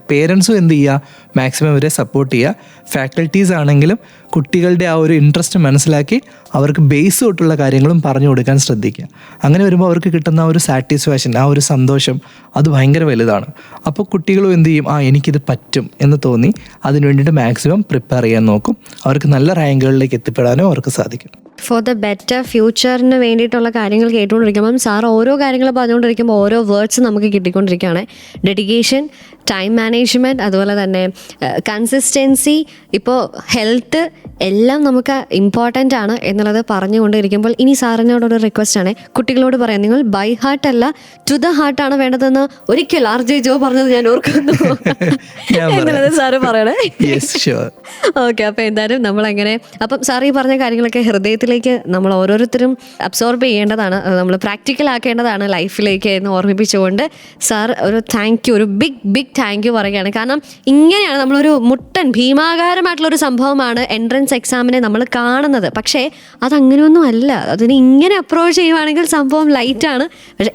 പേരൻസും എന്ത് ചെയ്യുക, മാക്സിമം അവരെ സപ്പോർട്ട് ചെയ്യുക. ഫാക്കൽറ്റീസ് ആണെങ്കിലും കുട്ടികളുടെ ആ ഒരു ഇൻട്രസ്റ്റ് മനസ്സിലാക്കി അവർക്ക് ബേസ് തൊട്ടുള്ള കാര്യങ്ങളും പറഞ്ഞു കൊടുക്കാൻ ശ്രദ്ധിക്കുക. അങ്ങനെ വരുമ്പോൾ അവർക്ക് കിട്ടുന്ന ആ ഒരു സാറ്റിസ്ഫാക്ഷൻ, ആ ഒരു സന്തോഷം, അത് ഭയങ്കര വലുതാണ്. അപ്പോൾ കുട്ടികളും എന്ത് ചെയ്യും, എനിക്കിത് പറ്റും എന്ന് തോന്നി അതിന് വേണ്ടിയിട്ട് മാക്സിമം പ്രിപ്പയർ ചെയ്യാൻ നോക്കും. അവർക്ക് നല്ല റാങ്കുകളിലേക്ക് എത്തിപ്പെടാനും അവർക്ക് സാധിക്കും. ഫോർ ദ ബെറ്റർ ഫ്യൂച്ചറിന് വേണ്ടിയിട്ടുള്ള കാര്യങ്ങൾ കേട്ടുകൊണ്ടിരിക്കുമ്പം സാർ ഓരോ കാര്യങ്ങൾ പറഞ്ഞുകൊണ്ടിരിക്കുമ്പോൾ ഓരോ വേർഡ്സ് നമുക്ക് കിട്ടിക്കൊണ്ടിരിക്കുകയാണ്. ഡെഡിക്കേഷൻ, ടൈം മാനേജ്മെൻറ്റ്, അതുപോലെ തന്നെ കൺസിസ്റ്റൻസി, ഇപ്പോൾ ഹെൽത്ത്, എല്ലാം നമുക്ക് ഇമ്പോർട്ടൻ്റ് ആണ് എന്നുള്ളത് പറഞ്ഞുകൊണ്ടിരിക്കുമ്പോൾ ഇനി സാറിനോടൊരു റിക്വസ്റ്റാണ്. കുട്ടികളോട് പറയാം, നിങ്ങൾ ബൈ ഹാർട്ട് അല്ല ടു ദ ഹാർട്ടാണ് വേണ്ടതെന്ന് ഒരിക്കൽ RJ ജോ പറഞ്ഞത് ഞാൻ ഓർക്കുന്നു എന്നുള്ളത് സാറ് പറയണേ. ഓക്കെ, അപ്പോൾ എന്തായാലും നമ്മളെങ്ങനെ, അപ്പം സാർ ഈ പറഞ്ഞ കാര്യങ്ങളൊക്കെ ഹൃദയത്തിലേക്ക് നമ്മൾ ഓരോരുത്തരും അബ്സോർബ് ചെയ്യേണ്ടതാണ്, നമ്മൾ പ്രാക്ടിക്കൽ ആക്കേണ്ടതാണ് ലൈഫിലേക്ക് എന്ന് ഓർമ്മിപ്പിച്ചുകൊണ്ട് സാർ ഒരു താങ്ക് യു, ഒരു ബിഗ് താങ്ക് യു പറയുകയാണ്. കാരണം ഇങ്ങനെയാണ് നമ്മളൊരു ഭീമാകാരമായിട്ടുള്ളൊരു സംഭവമാണ് എൻട്രൻസ് എക്സാമിനെ നമ്മൾ കാണുന്നത്. പക്ഷേ അതങ്ങനെയൊന്നും അല്ല. അതിന് ഇങ്ങനെ അപ്രോച്ച് ചെയ്യുവാണെങ്കിൽ സംഭവം ലൈറ്റാണ്,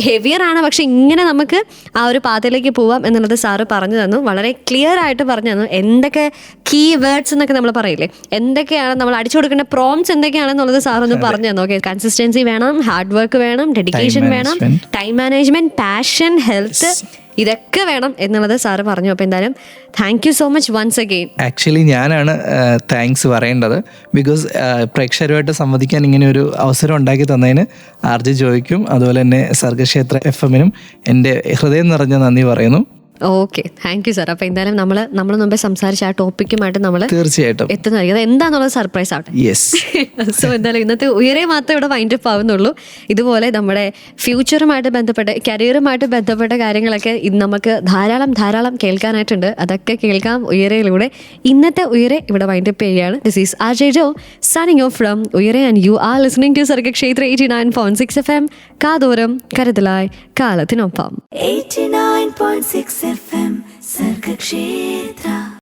ഹെവിയർ ആണ്. പക്ഷെ ഇങ്ങനെ നമുക്ക് ആ ഒരു പാതയിലേക്ക് പോവാം എന്നുള്ളത് സാറ് പറഞ്ഞു തന്നു. വളരെ ക്ലിയർ ആയിട്ട് പറഞ്ഞു തന്നു. എന്തൊക്കെ കീ വേർഡ്സ് എന്നൊക്കെ നമ്മൾ പറയില്ലേ, എന്തൊക്കെയാണ് നമ്മൾ അടിച്ചു കൊടുക്കേണ്ട പ്രോംസ് എന്തൊക്കെയാണെന്നുള്ളത് സാറൊന്ന് പറഞ്ഞു തന്നു. ഓക്കെ, കൺസിസ്റ്റൻസി വേണം, ഹാർഡ് വർക്ക് വേണം, ഡെഡിക്കേഷൻ വേണം, ടൈം മാനേജ്മെന്റ്, പാഷൻ, ഹെൽത്ത്, ഇതൊക്കെ വേണം എന്നുള്ളത് സാറ് പറഞ്ഞു. അപ്പോൾ എന്തായാലും thank you so much once again. Actually ഞാനാണ് താങ്ക്സ് പറയേണ്ടത്. ബിക്കോസ് പ്രേക്ഷകരുമായിട്ട് സംവദിക്കാൻ ഇങ്ങനെ ഒരു അവസരം ഉണ്ടാക്കി തന്നതിന് RJ ജോയ്ക്കും അതുപോലെ തന്നെ സർഗക്ഷേത്ര FM-നും എൻ്റെ ഹൃദയം നിറഞ്ഞ നന്ദി പറയുന്നു. Okay, thank you sir. അപ്പോൾ എന്തായാലും നമ്മൾ മുമ്പേ സംസാരിച്ച ആ ടോപ്പിക്കുമായിട്ട് നമ്മൾ തീർച്ചയായിട്ടും എത്തുന്നതായിരിക്കും. അത് എന്താണെന്നുള്ളത് സർപ്രൈസ് ആവട്ടെ. യെസ്. സോ എന്തായാലും ഇന്നത്തെ ഉയരെ മാത്രമേ ഇവിടെ വൈൻഡ് അപ്പ് ആവുന്നുള്ളൂ. ഇതുപോലെ നമ്മുടെ ഫ്യൂച്ചറുമായിട്ട് ബന്ധപ്പെട്ട കരിയറുമായിട്ട് ബന്ധപ്പെട്ട കാര്യങ്ങളൊക്കെ ഇന്ന് നമുക്ക് ധാരാളം കേൾക്കാനായിട്ടുണ്ട്. അതൊക്കെ കേൾക്കാം ഉയരയിലൂടെ. ഇന്നത്തെ ഉയരെ ഇവിടെ വൈൻഡ് അപ്പ് ചെയ്യുകയാണ്. This is RJ Jo signing off from Uyare and you are listening to Sargakshetra 89.6 FM. കാതോരം കരുതലായി കാലത്തിനൊപ്പം. 89.6 FM സർഗക്ഷേത്രം.